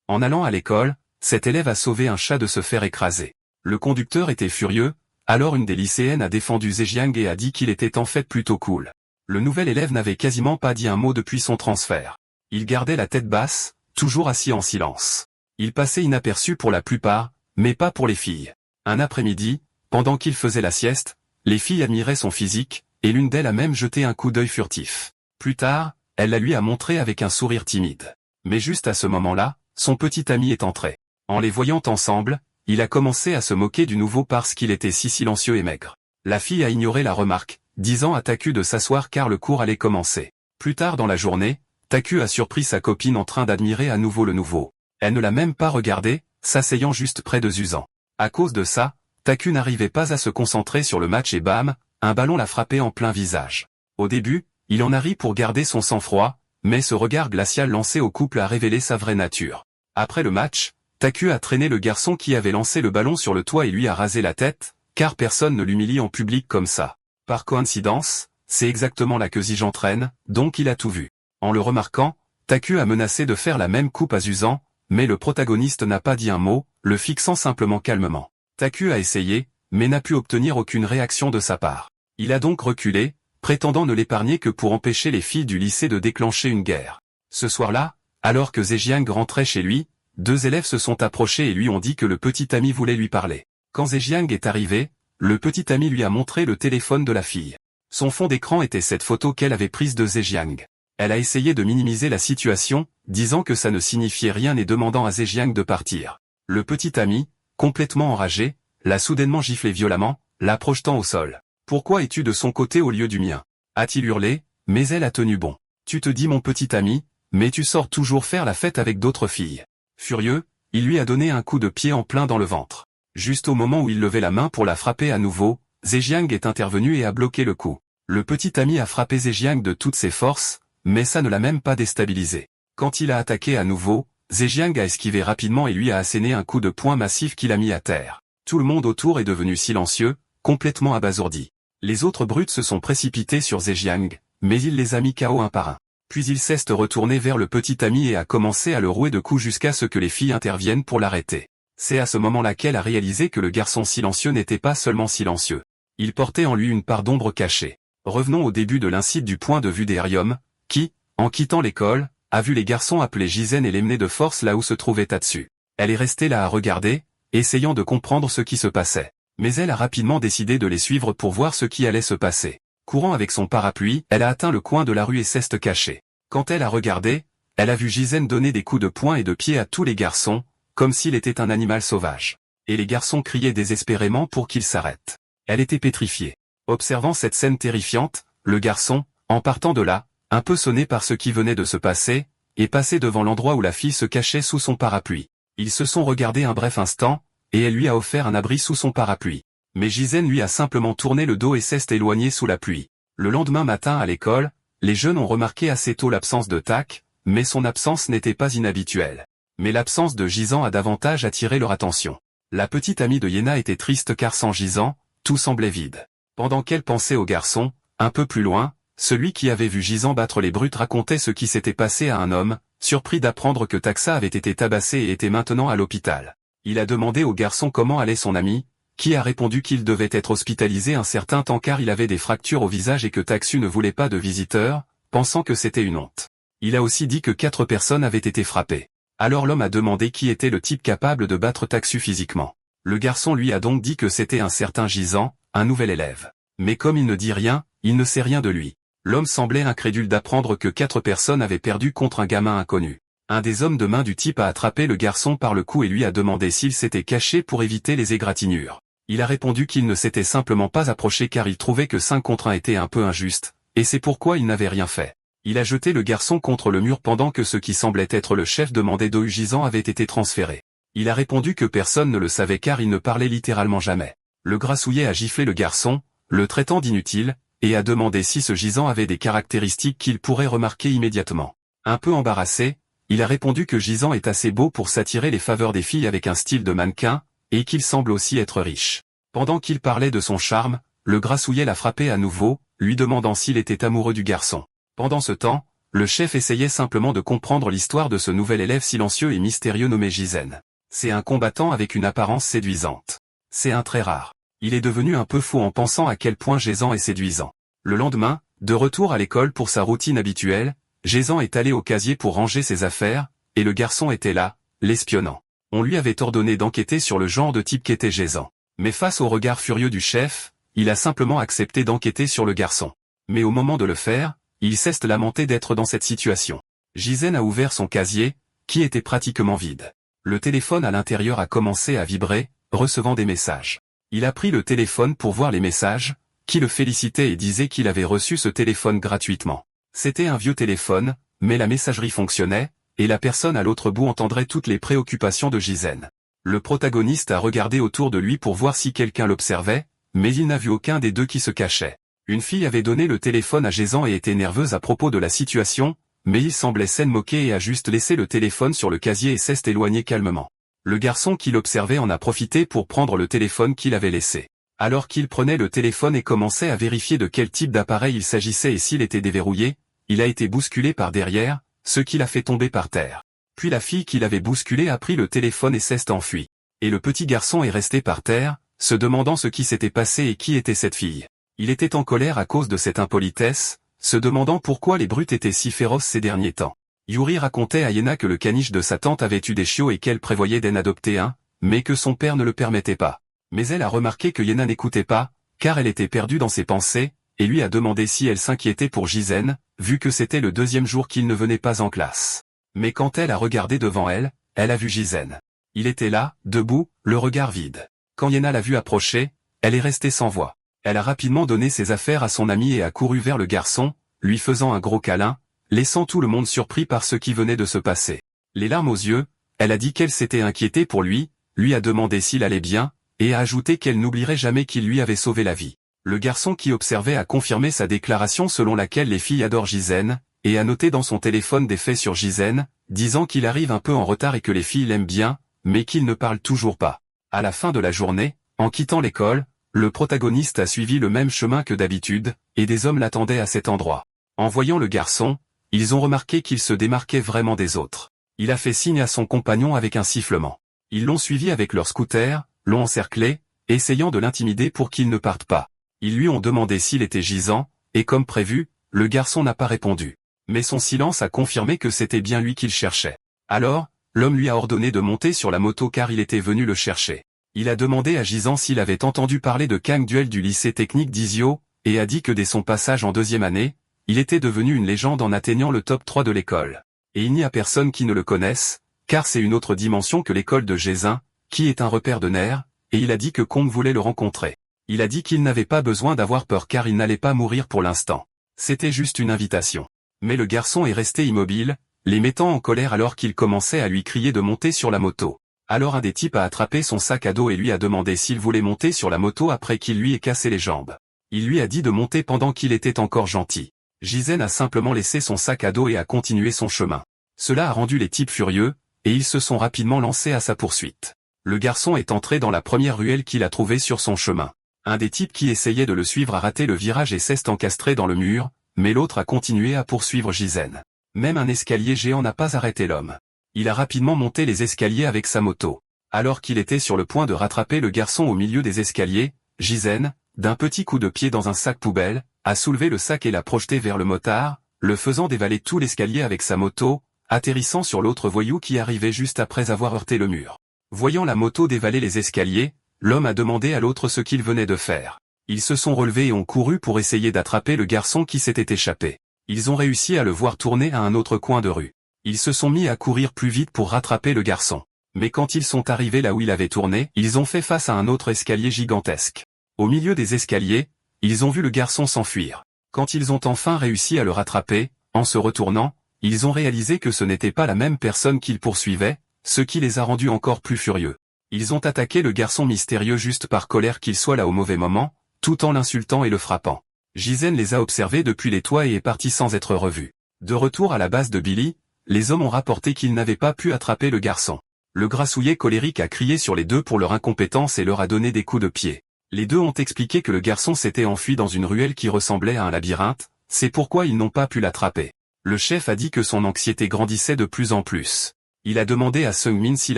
En allant à l'école, cet élève a sauvé un chat de se faire écraser. Le conducteur était furieux, alors une des lycéennes a défendu Zhejiang et a dit qu'il était en fait plutôt cool. Le nouvel élève n'avait quasiment pas dit un mot depuis son transfert. Il gardait la tête basse, toujours assis en silence. Il passait inaperçu pour la plupart, mais pas pour les filles. Un après-midi, pendant qu'il faisait la sieste, les filles admiraient son physique, et l'une d'elles a même jeté un coup d'œil furtif. Plus tard, elle la lui a montré avec un sourire timide. Mais juste à ce moment-là, son petit ami est entré. En les voyant ensemble, il a commencé à se moquer du nouveau parce qu'il était si silencieux et maigre. La fille a ignoré la remarque, disant à Taku de s'asseoir car le cours allait commencer. Plus tard dans la journée, Taku a surpris sa copine en train d'admirer à nouveau le nouveau. Elle ne l'a même pas regardé, s'asseyant juste près de Zuzan. À cause de ça, Taku n'arrivait pas à se concentrer sur le match et bam, un ballon l'a frappé en plein visage. Au début, il en a ri pour garder son sang-froid, mais ce regard glacial lancé au couple a révélé sa vraie nature. Après le match, Taku a traîné le garçon qui avait lancé le ballon sur le toit et lui a rasé la tête, car personne ne l'humilie en public comme ça. Par coïncidence, c'est exactement là que Zhejiang traîne, donc il a tout vu. En le remarquant, Taku a menacé de faire la même coupe à Zuzan, mais le protagoniste n'a pas dit un mot, le fixant simplement calmement. Taku a essayé, mais n'a pu obtenir aucune réaction de sa part. Il a donc reculé, prétendant ne l'épargner que pour empêcher les filles du lycée de déclencher une guerre. Ce soir-là, alors que Zhejiang rentrait chez lui, deux élèves se sont approchés et lui ont dit que le petit ami voulait lui parler. Quand Zhejiang est arrivé, le petit ami lui a montré le téléphone de la fille. Son fond d'écran était cette photo qu'elle avait prise de Zhejiang. Elle a essayé de minimiser la situation, disant que ça ne signifiait rien et demandant à Zhejiang de partir. Le petit ami, complètement enragé, l'a soudainement giflé violemment, la projetant au sol. « Pourquoi es-tu de son côté au lieu du mien ?» a-t-il hurlé, mais elle a tenu bon. « Tu te dis mon petit ami, mais tu sors toujours faire la fête avec d'autres filles. » Furieux, il lui a donné un coup de pied en plein dans le ventre. Juste au moment où il levait la main pour la frapper à nouveau, Zhejiang est intervenu et a bloqué le coup. Le petit ami a frappé Zhejiang de toutes ses forces, mais ça ne l'a même pas déstabilisé. Quand il a attaqué à nouveau, Zhejiang a esquivé rapidement et lui a asséné un coup de poing massif qui l'a mis à terre. Tout le monde autour est devenu silencieux, complètement abasourdi. Les autres brutes se sont précipités sur Zhejiang, mais il les a mis KO un par un. Puis il s'est retourné vers le petit ami et a commencé à le rouer de coups jusqu'à ce que les filles interviennent pour l'arrêter. C'est à ce moment-là qu'elle a réalisé que le garçon silencieux n'était pas seulement silencieux. Il portait en lui une part d'ombre cachée. Revenons au début de l'incite du point de vue d'Erium, qui, en quittant l'école, a vu les garçons appeler Jizen et les mener de force là où se trouvait Tatsu. Elle est restée là à regarder, essayant de comprendre ce qui se passait. Mais elle a rapidement décidé de les suivre pour voir ce qui allait se passer. Courant avec son parapluie, elle a atteint le coin de la rue et s'est cachée. Quand elle a regardé, elle a vu Jizen donner des coups de poing et de pied à tous les garçons, comme s'il était un animal sauvage. Et les garçons criaient désespérément pour qu'il s'arrête. Elle était pétrifiée. Observant cette scène terrifiante, le garçon, en partant de là, un peu sonné par ce qui venait de se passer, est passé devant l'endroit où la fille se cachait sous son parapluie. Ils se sont regardés un bref instant, et elle lui a offert un abri sous son parapluie. Mais Jizen lui a simplement tourné le dos et s'est éloigné sous la pluie. Le lendemain matin à l'école, les jeunes ont remarqué assez tôt l'absence de Tak, mais son absence n'était pas inhabituelle. Mais l'absence de Jizen a davantage attiré leur attention. La petite amie de Yena était triste car sans Jizen, tout semblait vide. Pendant qu'elle pensait au garçon, un peu plus loin, celui qui avait vu Jizen battre les brutes racontait ce qui s'était passé à un homme, surpris d'apprendre que Taxa avait été tabassé et était maintenant à l'hôpital. Il a demandé au garçon comment allait son ami, qui a répondu qu'il devait être hospitalisé un certain temps car il avait des fractures au visage et que Taxu ne voulait pas de visiteurs, pensant que c'était une honte. Il a aussi dit que 4 personnes avaient été frappées. Alors l'homme a demandé qui était le type capable de battre Taxu physiquement. Le garçon lui a donc dit que c'était un certain Jizen, un nouvel élève. Mais comme il ne dit rien, il ne sait rien de lui. L'homme semblait incrédule d'apprendre que 4 personnes avaient perdu contre un gamin inconnu. Un des hommes de main du type a attrapé le garçon par le cou et lui a demandé s'il s'était caché pour éviter les égratignures. Il a répondu qu'il ne s'était simplement pas approché car il trouvait que 5 contre 1 était un peu injuste, et c'est pourquoi il n'avait rien fait. Il a jeté le garçon contre le mur pendant que ce qui semblait être le chef demandé d'Oujizan avait été transféré. Il a répondu que personne ne le savait car il ne parlait littéralement jamais. Le grassouillet a giflé le garçon, le traitant d'inutile, et a demandé si ce gisant avait des caractéristiques qu'il pourrait remarquer immédiatement. Un peu embarrassé, il a répondu que Jizen est assez beau pour s'attirer les faveurs des filles avec un style de mannequin, et qu'il semble aussi être riche. Pendant qu'il parlait de son charme, le grassouillet l'a frappé à nouveau, lui demandant s'il était amoureux du garçon. Pendant ce temps, le chef essayait simplement de comprendre l'histoire de ce nouvel élève silencieux et mystérieux nommé Jizen. C'est un combattant avec une apparence séduisante. C'est un très rare. Il est devenu un peu fou en pensant à quel point Gézan est séduisant. Le lendemain, de retour à l'école pour sa routine habituelle, Gézan est allé au casier pour ranger ses affaires, et le garçon était là, l'espionnant. On lui avait ordonné d'enquêter sur le genre de type qu'était Gézan. Mais face au regard furieux du chef, il a simplement accepté d'enquêter sur le garçon. Mais au moment de le faire, il s'est lamenté d'être dans cette situation. Jizen a ouvert son casier, qui était pratiquement vide. Le téléphone à l'intérieur a commencé à vibrer, recevant des messages. Il a pris le téléphone pour voir les messages, qui le félicitaient et disaient qu'il avait reçu ce téléphone gratuitement. C'était un vieux téléphone, mais la messagerie fonctionnait, et la personne à l'autre bout entendrait toutes les préoccupations de Jizen. Le protagoniste a regardé autour de lui pour voir si quelqu'un l'observait, mais il n'a vu aucun des deux qui se cachait. Une fille avait donné le téléphone à Gézan et était nerveuse à propos de la situation, mais il semblait s'en moquer et a juste laissé le téléphone sur le casier et s'est éloigné calmement. Le garçon qui l'observait en a profité pour prendre le téléphone qu'il avait laissé. Alors qu'il prenait le téléphone et commençait à vérifier de quel type d'appareil il s'agissait et s'il était déverrouillé, il a été bousculé par derrière, ce qui l'a fait tomber par terre. Puis la fille qui l'avait bousculé a pris le téléphone et s'est enfuie. Et le petit garçon est resté par terre, se demandant ce qui s'était passé et qui était cette fille. Il était en colère à cause de cette impolitesse, se demandant pourquoi les brutes étaient si féroces ces derniers temps. Yuri racontait à Yena que le caniche de sa tante avait eu des chiots et qu'elle prévoyait d'en adopter un, mais que son père ne le permettait pas. Mais elle a remarqué que Yena n'écoutait pas, car elle était perdue dans ses pensées, et lui a demandé si elle s'inquiétait pour Jizen, vu que c'était le deuxième jour qu'il ne venait pas en classe. Mais quand elle a regardé devant elle, elle a vu Jizen. Il était là, debout, le regard vide. Quand Yena l'a vu approcher, elle est restée sans voix. Elle a rapidement donné ses affaires à son ami et a couru vers le garçon, lui faisant un gros câlin, laissant tout le monde surpris par ce qui venait de se passer. Les larmes aux yeux, elle a dit qu'elle s'était inquiétée pour lui a demandé s'il allait bien, et a ajouté qu'elle n'oublierait jamais qu'il lui avait sauvé la vie. Le garçon qui observait a confirmé sa déclaration selon laquelle les filles adorent Jizen, et a noté dans son téléphone des faits sur Jizen, disant qu'il arrive un peu en retard et que les filles l'aiment bien, mais qu'il ne parle toujours pas. À la fin de la journée, en quittant l'école, le protagoniste a suivi le même chemin que d'habitude, et des hommes l'attendaient à cet endroit. En voyant le garçon, ils ont remarqué qu'il se démarquait vraiment des autres. Il a fait signe à son compagnon avec un sifflement. Ils l'ont suivi avec leur scooter, l'ont encerclé, essayant de l'intimider pour qu'il ne parte pas. Ils lui ont demandé s'il était gisant, et comme prévu, le garçon n'a pas répondu. Mais son silence a confirmé que c'était bien lui qu'il cherchait. Alors, l'homme lui a ordonné de monter sur la moto car il était venu le chercher. Il a demandé à Jizen s'il avait entendu parler de Kang Duel du lycée technique d'Izio, et a dit que dès son passage en deuxième année, il était devenu une légende en atteignant le top 3 de l'école. Et il n'y a personne qui ne le connaisse, car c'est une autre dimension que l'école de Gézin, qui est un repère de nerfs, et il a dit que Kong voulait le rencontrer. Il a dit qu'il n'avait pas besoin d'avoir peur car il n'allait pas mourir pour l'instant. C'était juste une invitation. Mais le garçon est resté immobile, les mettant en colère alors qu'il commençait à lui crier de monter sur la moto. Alors un des types a attrapé son sac à dos et lui a demandé s'il voulait monter sur la moto après qu'il lui ait cassé les jambes. Il lui a dit de monter pendant qu'il était encore gentil. Jizen a simplement laissé son sac à dos et a continué son chemin. Cela a rendu les types furieux, et ils se sont rapidement lancés à sa poursuite. Le garçon est entré dans la première ruelle qu'il a trouvée sur son chemin. Un des types qui essayait de le suivre a raté le virage et s'est encastré dans le mur, mais l'autre a continué à poursuivre Jizen. Même un escalier géant n'a pas arrêté l'homme. Il a rapidement monté les escaliers avec sa moto. Alors qu'il était sur le point de rattraper le garçon au milieu des escaliers, Jizen, d'un petit coup de pied dans un sac poubelle, a soulevé le sac et l'a projeté vers le motard, le faisant dévaler tout l'escalier avec sa moto, atterrissant sur l'autre voyou qui arrivait juste après avoir heurté le mur. Voyant la moto dévaler les escaliers, l'homme a demandé à l'autre ce qu'il venait de faire. Ils se sont relevés et ont couru pour essayer d'attraper le garçon qui s'était échappé. Ils ont réussi à le voir tourner à un autre coin de rue. Ils se sont mis à courir plus vite pour rattraper le garçon. Mais quand ils sont arrivés là où il avait tourné, ils ont fait face à un autre escalier gigantesque. Au milieu des escaliers, ils ont vu le garçon s'enfuir. Quand ils ont enfin réussi à le rattraper, en se retournant, ils ont réalisé que ce n'était pas la même personne qu'ils poursuivaient, ce qui les a rendus encore plus furieux. Ils ont attaqué le garçon mystérieux juste par colère qu'il soit là au mauvais moment, tout en l'insultant et le frappant. Jizen les a observés depuis les toits et est parti sans être revu. De retour à la base de Billy, les hommes ont rapporté qu'ils n'avaient pas pu attraper le garçon. Le grassouillet colérique a crié sur les deux pour leur incompétence et leur a donné des coups de pied. Les deux ont expliqué que le garçon s'était enfui dans une ruelle qui ressemblait à un labyrinthe, c'est pourquoi ils n'ont pas pu l'attraper. Le chef a dit que son anxiété grandissait de plus en plus. Il a demandé à Seung-min s'il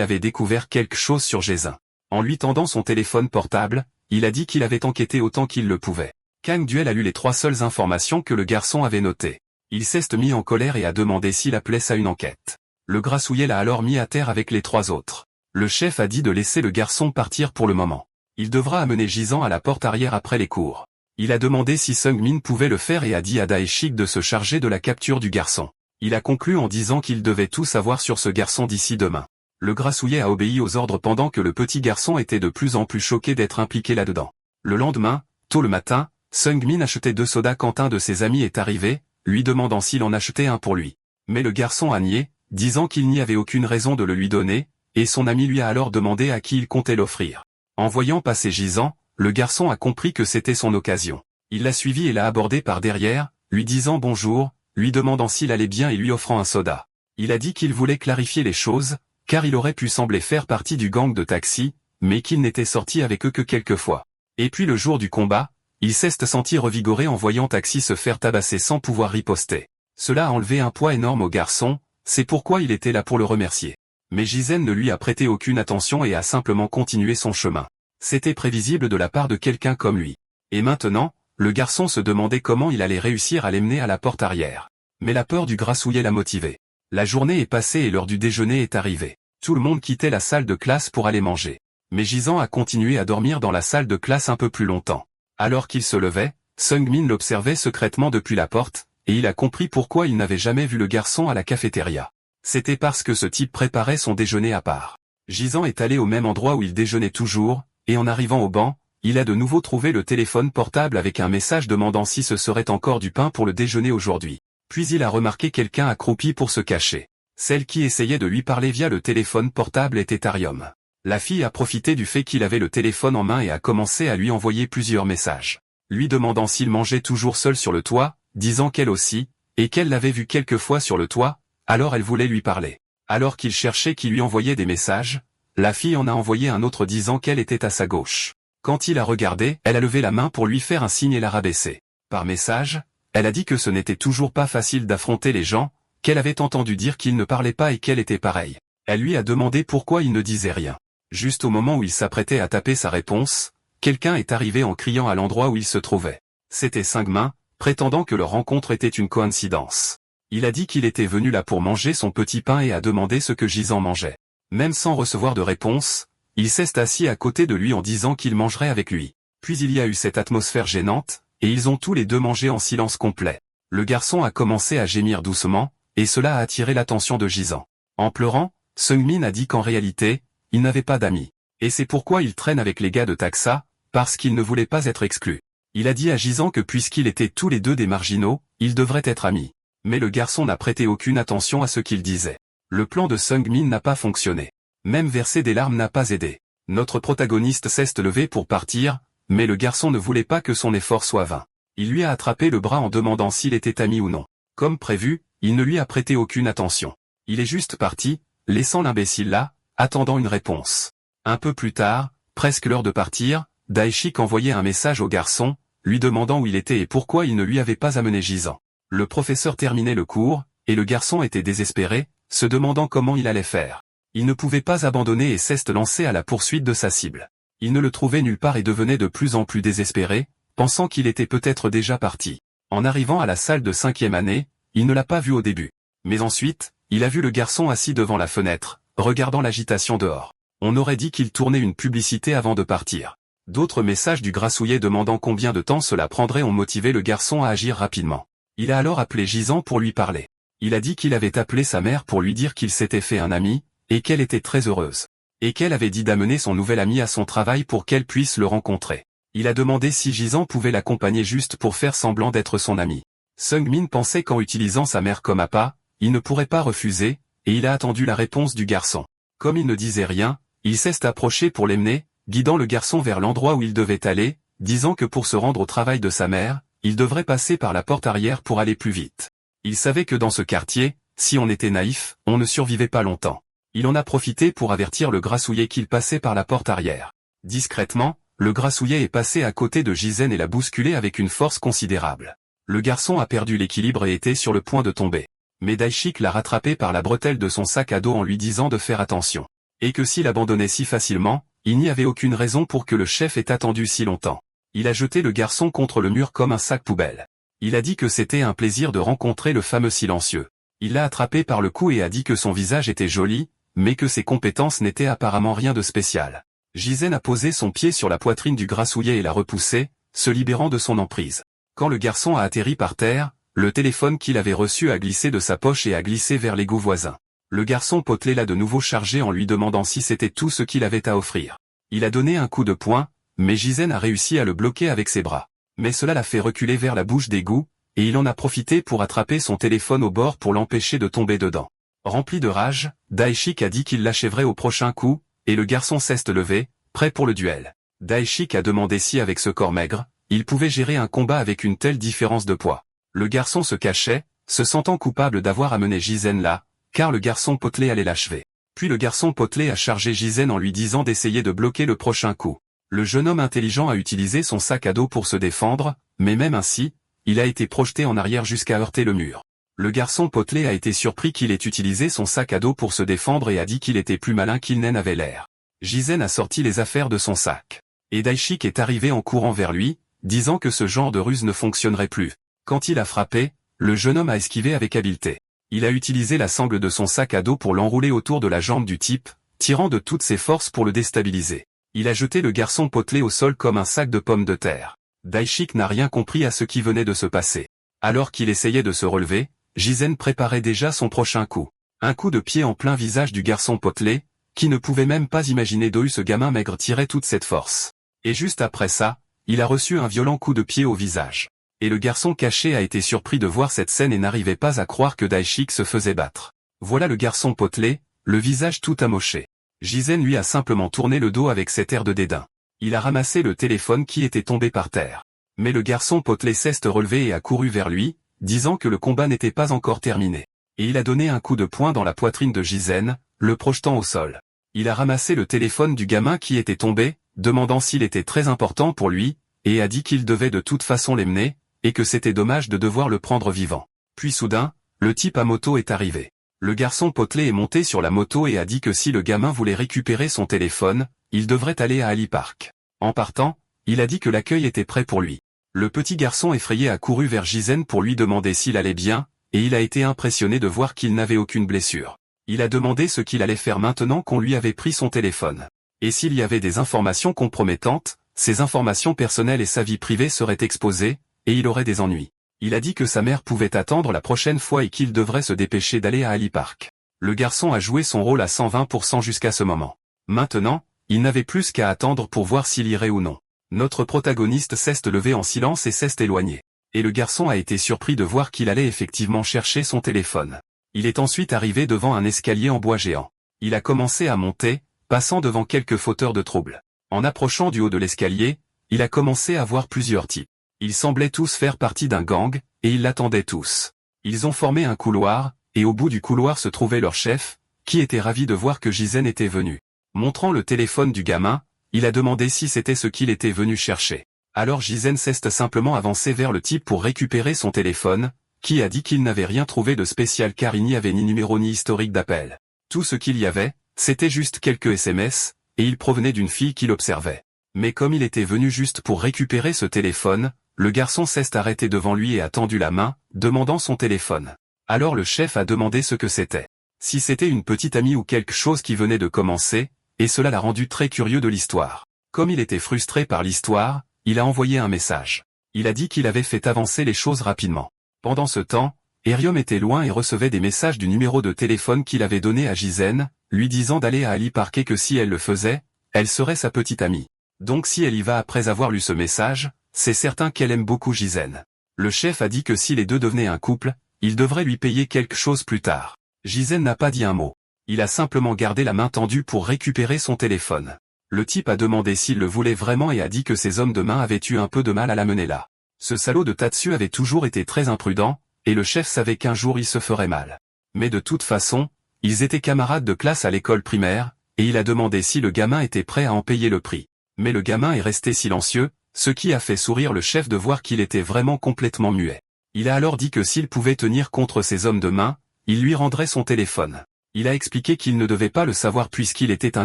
avait découvert quelque chose sur Jae-in. En lui tendant son téléphone portable, il a dit qu'il avait enquêté autant qu'il le pouvait. Kang Duel a lu les 3 seules informations que le garçon avait notées. Il s'est mis en colère et a demandé s'il appelait ça une enquête. Le grassouillet l'a alors mis à terre avec les 3 autres. Le chef a dit de laisser le garçon partir pour le moment. Il devra amener Gisant à la porte arrière après les cours. Il a demandé si Seung-min pouvait le faire et a dit à Dae-shik de se charger de la capture du garçon. Il a conclu en disant qu'il devait tout savoir sur ce garçon d'ici demain. Le grassouillet a obéi aux ordres pendant que le petit garçon était de plus en plus choqué d'être impliqué là-dedans. Le lendemain, tôt le matin, Seung-min achetait 2 sodas quand un de ses amis est arrivé, lui demandant s'il en achetait un pour lui. Mais le garçon a nié, disant qu'il n'y avait aucune raison de le lui donner, et son ami lui a alors demandé à qui il comptait l'offrir. En voyant passer Gisant, le garçon a compris que c'était son occasion. Il l'a suivi et l'a abordé par derrière, lui disant bonjour, lui demandant s'il allait bien et lui offrant un soda. Il a dit qu'il voulait clarifier les choses, car il aurait pu sembler faire partie du gang de taxi, mais qu'il n'était sorti avec eux que quelques fois. Et puis le jour du combat, il s'est senti revigoré en voyant Taxi se faire tabasser sans pouvoir riposter. Cela a enlevé un poids énorme au garçon, c'est pourquoi il était là pour le remercier. Mais Jae-in ne lui a prêté aucune attention et a simplement continué son chemin. C'était prévisible de la part de quelqu'un comme lui. Et maintenant, le garçon se demandait comment il allait réussir à l'emmener à la porte arrière. Mais la peur du grassouillet l'a motivé. La journée est passée et l'heure du déjeuner est arrivée. Tout le monde quittait la salle de classe pour aller manger. Mais Gisant a continué à dormir dans la salle de classe un peu plus longtemps. Alors qu'il se levait, Seung-min l'observait secrètement depuis la porte, et il a compris pourquoi il n'avait jamais vu le garçon à la cafétéria. C'était parce que ce type préparait son déjeuner à part. Gisant est allé au même endroit où il déjeunait toujours, et en arrivant au banc, il a de nouveau trouvé le téléphone portable avec un message demandant si ce serait encore du pain pour le déjeuner aujourd'hui. Puis il a remarqué quelqu'un accroupi pour se cacher. Celle qui essayait de lui parler via le téléphone portable était Arium. La fille a profité du fait qu'il avait le téléphone en main et a commencé à lui envoyer plusieurs messages. Lui demandant s'il mangeait toujours seul sur le toit, disant qu'elle aussi, et qu'elle l'avait vu quelques fois sur le toit, alors elle voulait lui parler. Alors qu'il cherchait qui lui envoyait des messages, la fille en a envoyé un autre disant qu'elle était à sa gauche. Quand il a regardé, elle a levé la main pour lui faire un signe et l'a rabaissé. Par message, elle a dit que ce n'était toujours pas facile d'affronter les gens, qu'elle avait entendu dire qu'il ne parlait pas et qu'elle était pareille. Elle lui a demandé pourquoi il ne disait rien. Juste au moment où il s'apprêtait à taper sa réponse, quelqu'un est arrivé en criant à l'endroit où il se trouvait. C'était Seung-min, prétendant que leur rencontre était une coïncidence. Il a dit qu'il était venu là pour manger son petit pain et a demandé ce que Gisant mangeait. Même sans recevoir de réponse, il s'est assis à côté de lui en disant qu'il mangerait avec lui. Puis il y a eu cette atmosphère gênante, et ils ont tous les deux mangé en silence complet. Le garçon a commencé à gémir doucement, et cela a attiré l'attention de Gisant. En pleurant, Seung-min a dit qu'en réalité, il n'avait pas d'amis. Et c'est pourquoi il traîne avec les gars de Taxa, parce qu'il ne voulait pas être exclu. Il a dit à Gisant que puisqu'ils étaient tous les deux des marginaux, ils devraient être amis. Mais le garçon n'a prêté aucune attention à ce qu'il disait. Le plan de Seung-min n'a pas fonctionné. Même verser des larmes n'a pas aidé. Notre protagoniste s'est levé pour partir, mais le garçon ne voulait pas que son effort soit vain. Il lui a attrapé le bras en demandant s'il était ami ou non. Comme prévu, il ne lui a prêté aucune attention. Il est juste parti, laissant l'imbécile là, attendant une réponse. Un peu plus tard, presque l'heure de partir, Dae-shik envoyait un message au garçon, lui demandant où il était et pourquoi il ne lui avait pas amené Gisant. Le professeur terminait le cours, et le garçon était désespéré, se demandant comment il allait faire. Il ne pouvait pas abandonner et s'est lancé à la poursuite de sa cible. Il ne le trouvait nulle part et devenait de plus en plus désespéré, pensant qu'il était peut-être déjà parti. En arrivant à la salle de 5e année, il ne l'a pas vu au début. Mais ensuite, il a vu le garçon assis devant la fenêtre, regardant l'agitation dehors. On aurait dit qu'il tournait une publicité avant de partir. D'autres messages du grassouillet demandant combien de temps cela prendrait ont motivé le garçon à agir rapidement. Il a alors appelé Gisant pour lui parler. Il a dit qu'il avait appelé sa mère pour lui dire qu'il s'était fait un ami, et qu'elle était très heureuse. Et qu'elle avait dit d'amener son nouvel ami à son travail pour qu'elle puisse le rencontrer. Il a demandé si Gisant pouvait l'accompagner juste pour faire semblant d'être son ami. Seung-min pensait qu'en utilisant sa mère comme appât, il ne pourrait pas refuser, et il a attendu la réponse du garçon. Comme il ne disait rien, il s'est approché pour l'emmener, guidant le garçon vers l'endroit où il devait aller, disant que pour se rendre au travail de sa mère, il devrait passer par la porte arrière pour aller plus vite. Il savait que dans ce quartier, si on était naïf, on ne survivait pas longtemps. Il en a profité pour avertir le grassouillet qu'il passait par la porte arrière. Discrètement, le grassouillet est passé à côté de Gisèle et l'a bousculé avec une force considérable. Le garçon a perdu l'équilibre et était sur le point de tomber. Mais Daishik l'a rattrapé par la bretelle de son sac à dos en lui disant de faire attention. Et que s'il abandonnait si facilement, il n'y avait aucune raison pour que le chef ait attendu si longtemps. Il a jeté le garçon contre le mur comme un sac poubelle. Il a dit que c'était un plaisir de rencontrer le fameux silencieux. Il l'a attrapé par le cou et a dit que son visage était joli, mais que ses compétences n'étaient apparemment rien de spécial. Jizen a posé son pied sur la poitrine du grassouillet et l'a repoussé, se libérant de son emprise. Quand le garçon a atterri par terre, le téléphone qu'il avait reçu a glissé de sa poche et a glissé vers l'égout voisin. Le garçon potelé l'a de nouveau chargé en lui demandant si c'était tout ce qu'il avait à offrir. Il a donné un coup de poing, mais Jizen a réussi à le bloquer avec ses bras. Mais cela l'a fait reculer vers la bouche d'égout, et il en a profité pour attraper son téléphone au bord pour l'empêcher de tomber dedans. Rempli de rage, Daishik a dit qu'il l'achèverait au prochain coup, et le garçon s'est levé, prêt pour le duel. Daishik a demandé si avec ce corps maigre, il pouvait gérer un combat avec une telle différence de poids. Le garçon se cachait, se sentant coupable d'avoir amené Jizen là, car le garçon potelé allait l'achever. Puis le garçon potelé a chargé Jizen en lui disant d'essayer de bloquer le prochain coup. Le jeune homme intelligent a utilisé son sac à dos pour se défendre, mais même ainsi, il a été projeté en arrière jusqu'à heurter le mur. Le garçon potelé a été surpris qu'il ait utilisé son sac à dos pour se défendre et a dit qu'il était plus malin qu'il n'en avait l'air. Jizen a sorti les affaires de son sac. Et Daishik est arrivé en courant vers lui, disant que ce genre de ruse ne fonctionnerait plus. Quand il a frappé, le jeune homme a esquivé avec habileté. Il a utilisé la sangle de son sac à dos pour l'enrouler autour de la jambe du type, tirant de toutes ses forces pour le déstabiliser. Il a jeté le garçon potelé au sol comme un sac de pommes de terre. Daishik n'a rien compris à ce qui venait de se passer. Alors qu'il essayait de se relever, Jizen préparait déjà son prochain coup. Un coup de pied en plein visage du garçon potelé, qui ne pouvait même pas imaginer d'où ce gamin maigre tirait toute cette force. Et juste après ça, il a reçu un violent coup de pied au visage. Et le garçon caché a été surpris de voir cette scène et n'arrivait pas à croire que Daishik se faisait battre. Voilà le garçon potelé, le visage tout amoché. Jizen lui a simplement tourné le dos avec cet air de dédain. Il a ramassé le téléphone qui était tombé par terre. Mais le garçon potelé s'est relevé et a couru vers lui, disant que le combat n'était pas encore terminé. Et il a donné un coup de poing dans la poitrine de Jizen, le projetant au sol. Il a ramassé le téléphone du gamin qui était tombé, demandant s'il était très important pour lui, et a dit qu'il devait de toute façon l'emmener, et que c'était dommage de devoir le prendre vivant. Puis soudain, le type à moto est arrivé. Le garçon potelé est monté sur la moto et a dit que si le gamin voulait récupérer son téléphone, il devrait aller à Ali Park. En partant, il a dit que l'accueil était prêt pour lui. Le petit garçon effrayé a couru vers Jizen pour lui demander s'il allait bien, et il a été impressionné de voir qu'il n'avait aucune blessure. Il a demandé ce qu'il allait faire maintenant qu'on lui avait pris son téléphone. Et s'il y avait des informations compromettantes, ses informations personnelles et sa vie privée seraient exposées, et il aurait des ennuis. Il a dit que sa mère pouvait attendre la prochaine fois et qu'il devrait se dépêcher d'aller à Ali Park. Le garçon a joué son rôle à 120% jusqu'à ce moment. Maintenant, il n'avait plus qu'à attendre pour voir s'il irait ou non. Notre protagoniste s'est levé en silence et s'est éloigné. Et le garçon a été surpris de voir qu'il allait effectivement chercher son téléphone. Il est ensuite arrivé devant un escalier en bois géant. Il a commencé à monter, passant devant quelques fauteurs de troubles. En approchant du haut de l'escalier, il a commencé à voir plusieurs types. Ils semblaient tous faire partie d'un gang, et ils l'attendaient tous. Ils ont formé un couloir, et au bout du couloir se trouvait leur chef, qui était ravi de voir que Jizen était venu. Montrant le téléphone du gamin, il a demandé si c'était ce qu'il était venu chercher. Alors Jizen s'est simplement avancé vers le type pour récupérer son téléphone, qui a dit qu'il n'avait rien trouvé de spécial car il n'y avait ni numéro ni historique d'appel. Tout ce qu'il y avait, c'était juste quelques SMS, et il provenait d'une fille qui l'observait. Mais comme il était venu juste pour récupérer ce téléphone, le garçon s'est arrêté devant lui et a tendu la main, demandant son téléphone. Alors le chef a demandé ce que c'était. Si c'était une petite amie ou quelque chose qui venait de commencer, et cela l'a rendu très curieux de l'histoire. Comme il était frustré par l'histoire, il a envoyé un message. Il a dit qu'il avait fait avancer les choses rapidement. Pendant ce temps, Erium était loin et recevait des messages du numéro de téléphone qu'il avait donné à Jizen, lui disant d'aller à Ali Park et que si elle le faisait, elle serait sa petite amie. Donc si elle y va après avoir lu ce message, c'est certain qu'elle aime beaucoup Jizen. Le chef a dit que si les deux devenaient un couple, il devrait lui payer quelque chose plus tard. Jizen n'a pas dit un mot. Il a simplement gardé la main tendue pour récupérer son téléphone. Le type a demandé s'il le voulait vraiment et a dit que ses hommes de main avaient eu un peu de mal à l'amener là. Ce salaud de Tatsu avait toujours été très imprudent, et le chef savait qu'un jour il se ferait mal. Mais de toute façon, ils étaient camarades de classe à l'école primaire, et il a demandé si le gamin était prêt à en payer le prix. Mais le gamin est resté silencieux, ce qui a fait sourire le chef de voir qu'il était vraiment complètement muet. Il a alors dit que s'il pouvait tenir contre ses hommes de main, il lui rendrait son téléphone. Il a expliqué qu'il ne devait pas le savoir puisqu'il était un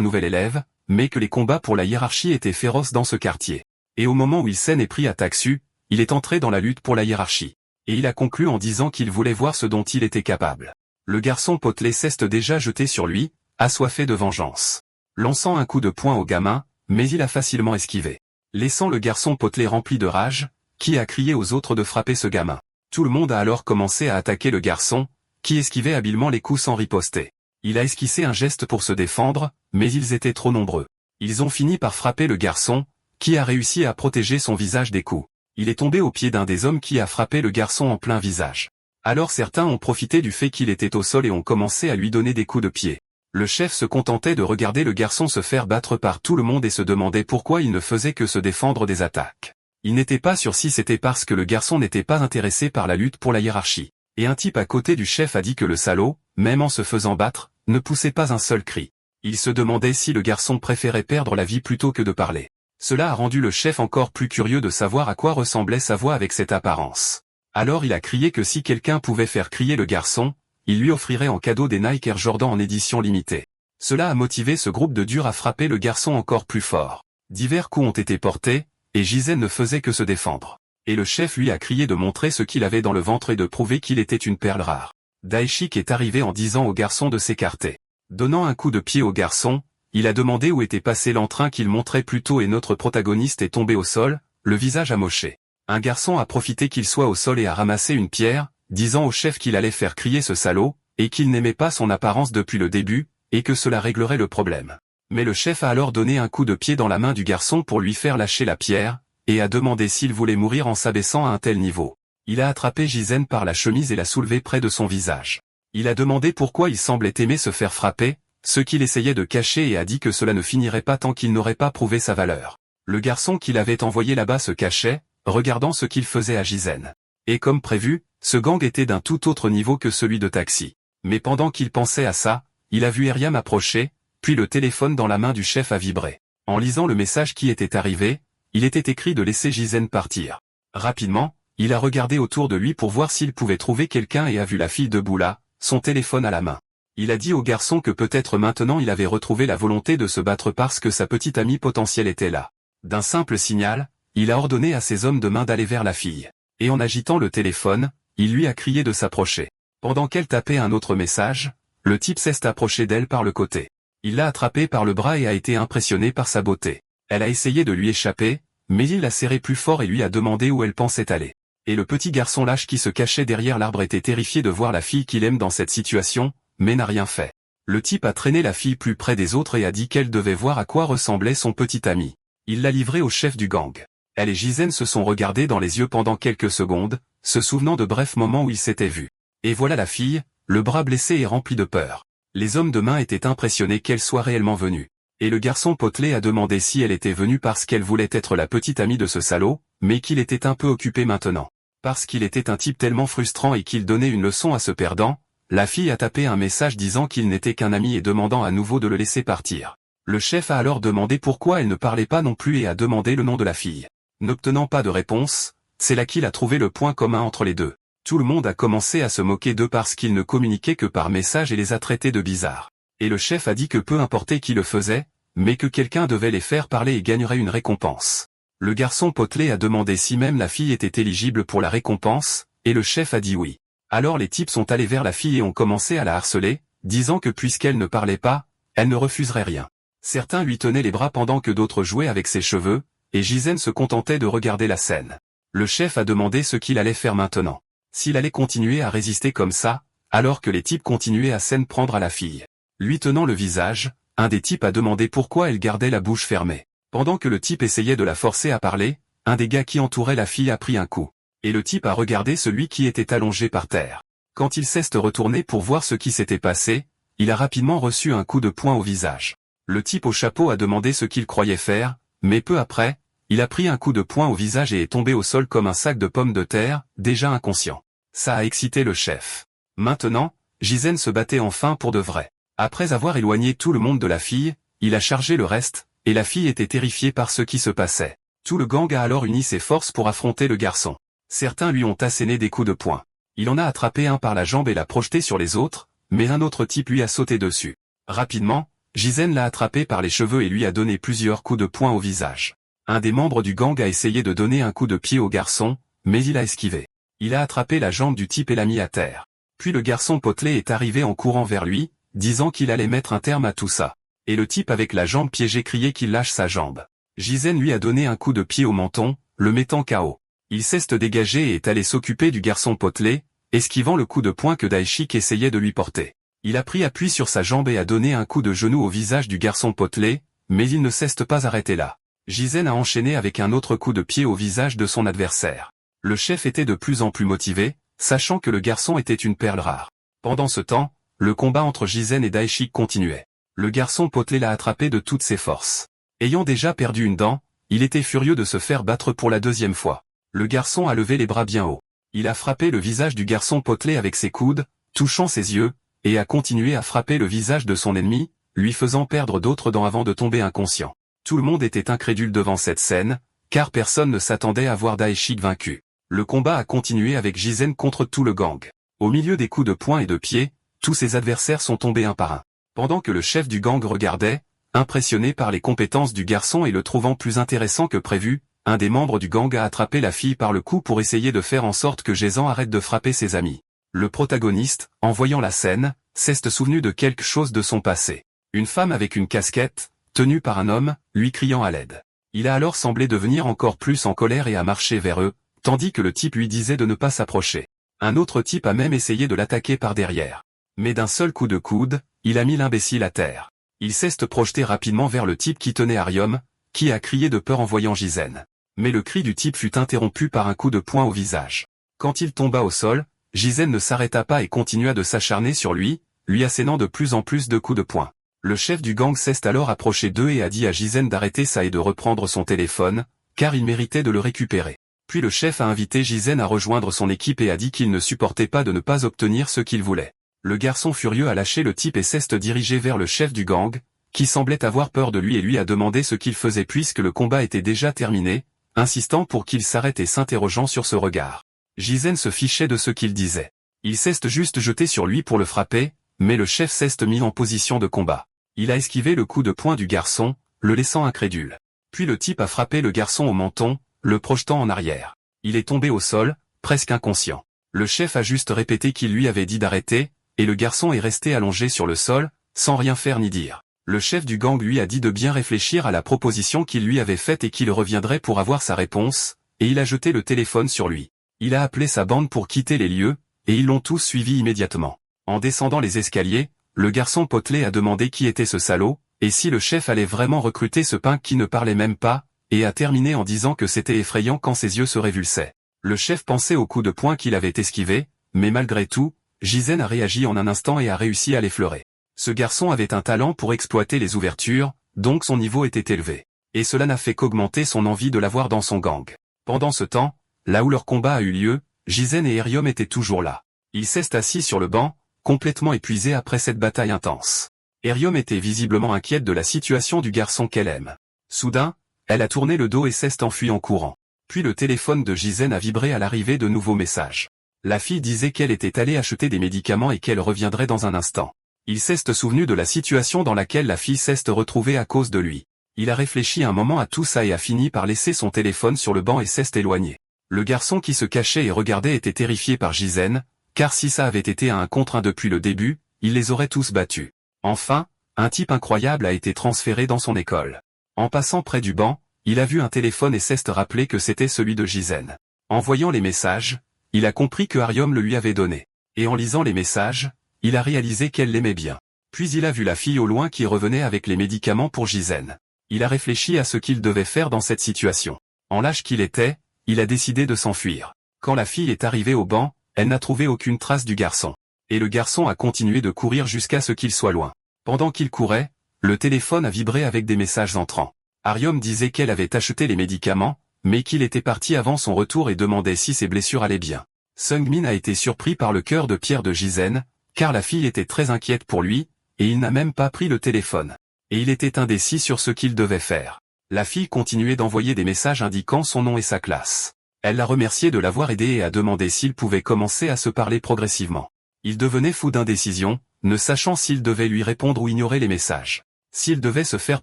nouvel élève, mais que les combats pour la hiérarchie étaient féroces dans ce quartier. Et au moment où il s'en est pris à Taksu, il est entré dans la lutte pour la hiérarchie. Et il a conclu en disant qu'il voulait voir ce dont il était capable. Le garçon potelé s'est déjà jeté sur lui, assoiffé de vengeance. Lançant un coup de poing au gamin, mais il a facilement esquivé. Laissant le garçon potelé rempli de rage, qui a crié aux autres de frapper ce gamin. Tout le monde a alors commencé à attaquer le garçon, qui esquivait habilement les coups sans riposter. Il a esquissé un geste pour se défendre, mais ils étaient trop nombreux. Ils ont fini par frapper le garçon, qui a réussi à protéger son visage des coups. Il est tombé aux pieds d'un des hommes qui a frappé le garçon en plein visage. Alors certains ont profité du fait qu'il était au sol et ont commencé à lui donner des coups de pied. Le chef se contentait de regarder le garçon se faire battre par tout le monde et se demandait pourquoi il ne faisait que se défendre des attaques. Il n'était pas sûr si c'était parce que le garçon n'était pas intéressé par la lutte pour la hiérarchie. Et un type à côté du chef a dit que le salaud, même en se faisant battre, ne poussait pas un seul cri. Il se demandait si le garçon préférait perdre la vie plutôt que de parler. Cela a rendu le chef encore plus curieux de savoir à quoi ressemblait sa voix avec cette apparence. Alors il a crié que si quelqu'un pouvait faire crier le garçon, il lui offrirait en cadeau des Nike Air Jordan en édition limitée. Cela a motivé ce groupe de durs à frapper le garçon encore plus fort. Divers coups ont été portés, et Jizen ne faisait que se défendre. Et le chef lui a crié de montrer ce qu'il avait dans le ventre et de prouver qu'il était une perle rare. Daishik est arrivé en disant au garçon de s'écarter. Donnant un coup de pied au garçon, il a demandé où était passé l'entrain qu'il montrait plus tôt et notre protagoniste est tombé au sol, le visage amoché. Un garçon a profité qu'il soit au sol et a ramassé une pierre, disant au chef qu'il allait faire crier ce salaud, et qu'il n'aimait pas son apparence depuis le début, et que cela réglerait le problème. Mais le chef a alors donné un coup de pied dans la main du garçon pour lui faire lâcher la pierre, et a demandé s'il voulait mourir en s'abaissant à un tel niveau. Il a attrapé Jizen par la chemise et l'a soulevé près de son visage. Il a demandé pourquoi il semblait aimer se faire frapper, ce qu'il essayait de cacher et a dit que cela ne finirait pas tant qu'il n'aurait pas prouvé sa valeur. Le garçon qu'il avait envoyé là-bas se cachait, regardant ce qu'il faisait à Jizen. Et comme prévu, ce gang était d'un tout autre niveau que celui de Taxi. Mais pendant qu'il pensait à ça, il a vu Eriam approcher, puis le téléphone dans la main du chef a vibré. En lisant le message qui était arrivé, il était écrit de laisser Jizen partir. Rapidement, il a regardé autour de lui pour voir s'il pouvait trouver quelqu'un et a vu la fille debout là, son téléphone à la main. Il a dit au garçon que peut-être maintenant il avait retrouvé la volonté de se battre parce que sa petite amie potentielle était là. D'un simple signal, il a ordonné à ses hommes de main d'aller vers la fille. Et en agitant le téléphone, il lui a crié de s'approcher. Pendant qu'elle tapait un autre message, le type s'est approché d'elle par le côté. Il l'a attrapée par le bras et a été impressionné par sa beauté. Elle a essayé de lui échapper, mais il l'a serré plus fort et lui a demandé où elle pensait aller. Et le petit garçon lâche qui se cachait derrière l'arbre était terrifié de voir la fille qu'il aime dans cette situation, mais n'a rien fait. Le type a traîné la fille plus près des autres et a dit qu'elle devait voir à quoi ressemblait son petit ami. Il l'a livrée au chef du gang. Elle et Jizen se sont regardés dans les yeux pendant quelques secondes, se souvenant de brefs moments où ils s'étaient vus. Et voilà la fille, le bras blessé et rempli de peur. Les hommes de main étaient impressionnés qu'elle soit réellement venue. Et le garçon potelé a demandé si elle était venue parce qu'elle voulait être la petite amie de ce salaud, mais qu'il était un peu occupé maintenant. Parce qu'il était un type tellement frustrant et qu'il donnait une leçon à ce perdant, la fille a tapé un message disant qu'il n'était qu'un ami et demandant à nouveau de le laisser partir. Le chef a alors demandé pourquoi elle ne parlait pas non plus et a demandé le nom de la fille. N'obtenant pas de réponse, c'est là qu'il a trouvé le point commun entre les deux. Tout le monde a commencé à se moquer d'eux parce qu'ils ne communiquaient que par message et les a traités de bizarres. Et le chef a dit que peu importait qui le faisait, mais que quelqu'un devait les faire parler et gagnerait une récompense. Le garçon potelé a demandé si même la fille était éligible pour la récompense, et le chef a dit oui. Alors les types sont allés vers la fille et ont commencé à la harceler, disant que puisqu'elle ne parlait pas, elle ne refuserait rien. Certains lui tenaient les bras pendant que d'autres jouaient avec ses cheveux, et Jizen se contentait de regarder la scène. Le chef a demandé ce qu'il allait faire maintenant. S'il allait continuer à résister comme ça, alors que les types continuaient à s'en prendre à la fille. Lui tenant le visage, un des types a demandé pourquoi elle gardait la bouche fermée. Pendant que le type essayait de la forcer à parler, un des gars qui entourait la fille a pris un coup. Et le type a regardé celui qui était allongé par terre. Quand il s'est retourné pour voir ce qui s'était passé, il a rapidement reçu un coup de poing au visage. Le type au chapeau a demandé ce qu'il croyait faire, mais peu après, il a pris un coup de poing au visage et est tombé au sol comme un sac de pommes de terre, déjà inconscient. Ça a excité le chef. Maintenant, Jizen se battait enfin pour de vrai. Après avoir éloigné tout le monde de la fille, il a chargé le reste, et la fille était terrifiée par ce qui se passait. Tout le gang a alors uni ses forces pour affronter le garçon. Certains lui ont asséné des coups de poing. Il en a attrapé un par la jambe et l'a projeté sur les autres, mais un autre type lui a sauté dessus. Rapidement, Jizen l'a attrapé par les cheveux et lui a donné plusieurs coups de poing au visage. Un des membres du gang a essayé de donner un coup de pied au garçon, mais il a esquivé. Il a attrapé la jambe du type et l'a mis à terre. Puis le garçon potelé est arrivé en courant vers lui, disant qu'il allait mettre un terme à tout ça. Et le type avec la jambe piégée criait qu'il lâche sa jambe. Jizen lui a donné un coup de pied au menton, le mettant KO. Il s'est dégagé et est allé s'occuper du garçon potelé, esquivant le coup de poing que Daeshik essayait de lui porter. Il a pris appui sur sa jambe et a donné un coup de genou au visage du garçon potelé, mais il ne s'est pas arrêté là. Jizen a enchaîné avec un autre coup de pied au visage de son adversaire. Le chef était de plus en plus motivé, sachant que le garçon était une perle rare. Pendant ce temps, le combat entre Jizen et Daeshik continuait. Le garçon potelé l'a attrapé de toutes ses forces. Ayant déjà perdu une dent, il était furieux de se faire battre pour la deuxième fois. Le garçon a levé les bras bien haut. Il a frappé le visage du garçon potelé avec ses coudes, touchant ses yeux, et a continué à frapper le visage de son ennemi, lui faisant perdre d'autres dents avant de tomber inconscient. Tout le monde était incrédule devant cette scène, car personne ne s'attendait à voir Daeshik vaincu. Le combat a continué avec Jizen contre tout le gang. Au milieu des coups de poing et de pied, tous ses adversaires sont tombés un par un. Pendant que le chef du gang regardait, impressionné par les compétences du garçon et le trouvant plus intéressant que prévu, un des membres du gang a attrapé la fille par le cou pour essayer de faire en sorte que Jason arrête de frapper ses amis. Le protagoniste, en voyant la scène, s'est souvenu de quelque chose de son passé. Une femme avec une casquette, tenue par un homme, lui criant à l'aide. Il a alors semblé devenir encore plus en colère et a marché vers eux, tandis que le type lui disait de ne pas s'approcher. Un autre type a même essayé de l'attaquer par derrière. Mais d'un seul coup de coude, il a mis l'imbécile à terre. Il s'est projeté rapidement vers le type qui tenait Arium, qui a crié de peur en voyant Jizen. Mais le cri du type fut interrompu par un coup de poing au visage. Quand il tomba au sol, Jizen ne s'arrêta pas et continua de s'acharner sur lui, lui assénant de plus en plus de coups de poing. Le chef du gang s'est alors approché d'eux et a dit à Jizen d'arrêter ça et de reprendre son téléphone, car il méritait de le récupérer. Puis le chef a invité Jizen à rejoindre son équipe et a dit qu'il ne supportait pas de ne pas obtenir ce qu'il voulait. Le garçon furieux a lâché le type et s'est dirigé vers le chef du gang, qui semblait avoir peur de lui et lui a demandé ce qu'il faisait puisque le combat était déjà terminé, insistant pour qu'il s'arrête et s'interrogeant sur ce regard. Jizen se fichait de ce qu'il disait. Il s'est juste jeté sur lui pour le frapper, mais le chef s'est mis en position de combat. Il a esquivé le coup de poing du garçon, le laissant incrédule. Puis le type a frappé le garçon au menton, le projetant en arrière. Il est tombé au sol, presque inconscient. Le chef a juste répété qu'il lui avait dit d'arrêter, et le garçon est resté allongé sur le sol, sans rien faire ni dire. Le chef du gang lui a dit de bien réfléchir à la proposition qu'il lui avait faite et qu'il reviendrait pour avoir sa réponse, et il a jeté le téléphone sur lui. Il a appelé sa bande pour quitter les lieux, et ils l'ont tous suivi immédiatement. En descendant les escaliers, le garçon potelé a demandé qui était ce salaud, et si le chef allait vraiment recruter ce punk qui ne parlait même pas, et a terminé en disant que c'était effrayant quand ses yeux se révulsaient. Le chef pensait au coup de poing qu'il avait esquivé, mais malgré tout, Jizen a réagi en un instant et a réussi à l'effleurer. Ce garçon avait un talent pour exploiter les ouvertures, donc son niveau était élevé. Et cela n'a fait qu'augmenter son envie de l'avoir dans son gang. Pendant ce temps, là où leur combat a eu lieu, Jizen et Arium étaient toujours là. Ils s'est assis sur le banc, complètement épuisés après cette bataille intense. Arium était visiblement inquiète de la situation du garçon qu'elle aime. Soudain, elle a tourné le dos et s'est enfuie en courant. Puis le téléphone de Jizen a vibré à l'arrivée de nouveaux messages. La fille disait qu'elle était allée acheter des médicaments et qu'elle reviendrait dans un instant. Il s'est souvenu de la situation dans laquelle la fille s'est retrouvée à cause de lui. Il a réfléchi un moment à tout ça et a fini par laisser son téléphone sur le banc et s'est éloigné. Le garçon qui se cachait et regardait était terrifié par Jizen, car si ça avait été à 1 contre 1 depuis le début, il les aurait tous battus. Enfin, un type incroyable a été transféré dans son école. En passant près du banc, il a vu un téléphone et s'est rappelé que c'était celui de Jizen. En voyant les messages, il a compris que Arium le lui avait donné. Et en lisant les messages, il a réalisé qu'elle l'aimait bien. Puis il a vu la fille au loin qui revenait avec les médicaments pour Jizen. Il a réfléchi à ce qu'il devait faire dans cette situation. En lâche qu'il était, il a décidé de s'enfuir. Quand la fille est arrivée au banc, elle n'a trouvé aucune trace du garçon. Et le garçon a continué de courir jusqu'à ce qu'il soit loin. Pendant qu'il courait, le téléphone a vibré avec des messages entrants. Arium disait qu'elle avait acheté les médicaments, mais qu'il était parti avant son retour et demandait si ses blessures allaient bien. Sungmin a été surpris par le cœur de pierre de Jizen, car la fille était très inquiète pour lui, et il n'a même pas pris le téléphone. Et il était indécis sur ce qu'il devait faire. La fille continuait d'envoyer des messages indiquant son nom et sa classe. Elle l'a remercié de l'avoir aidé et a demandé s'il pouvait commencer à se parler progressivement. Il devenait fou d'indécision, ne sachant s'il devait lui répondre ou ignorer les messages. S'il devait se faire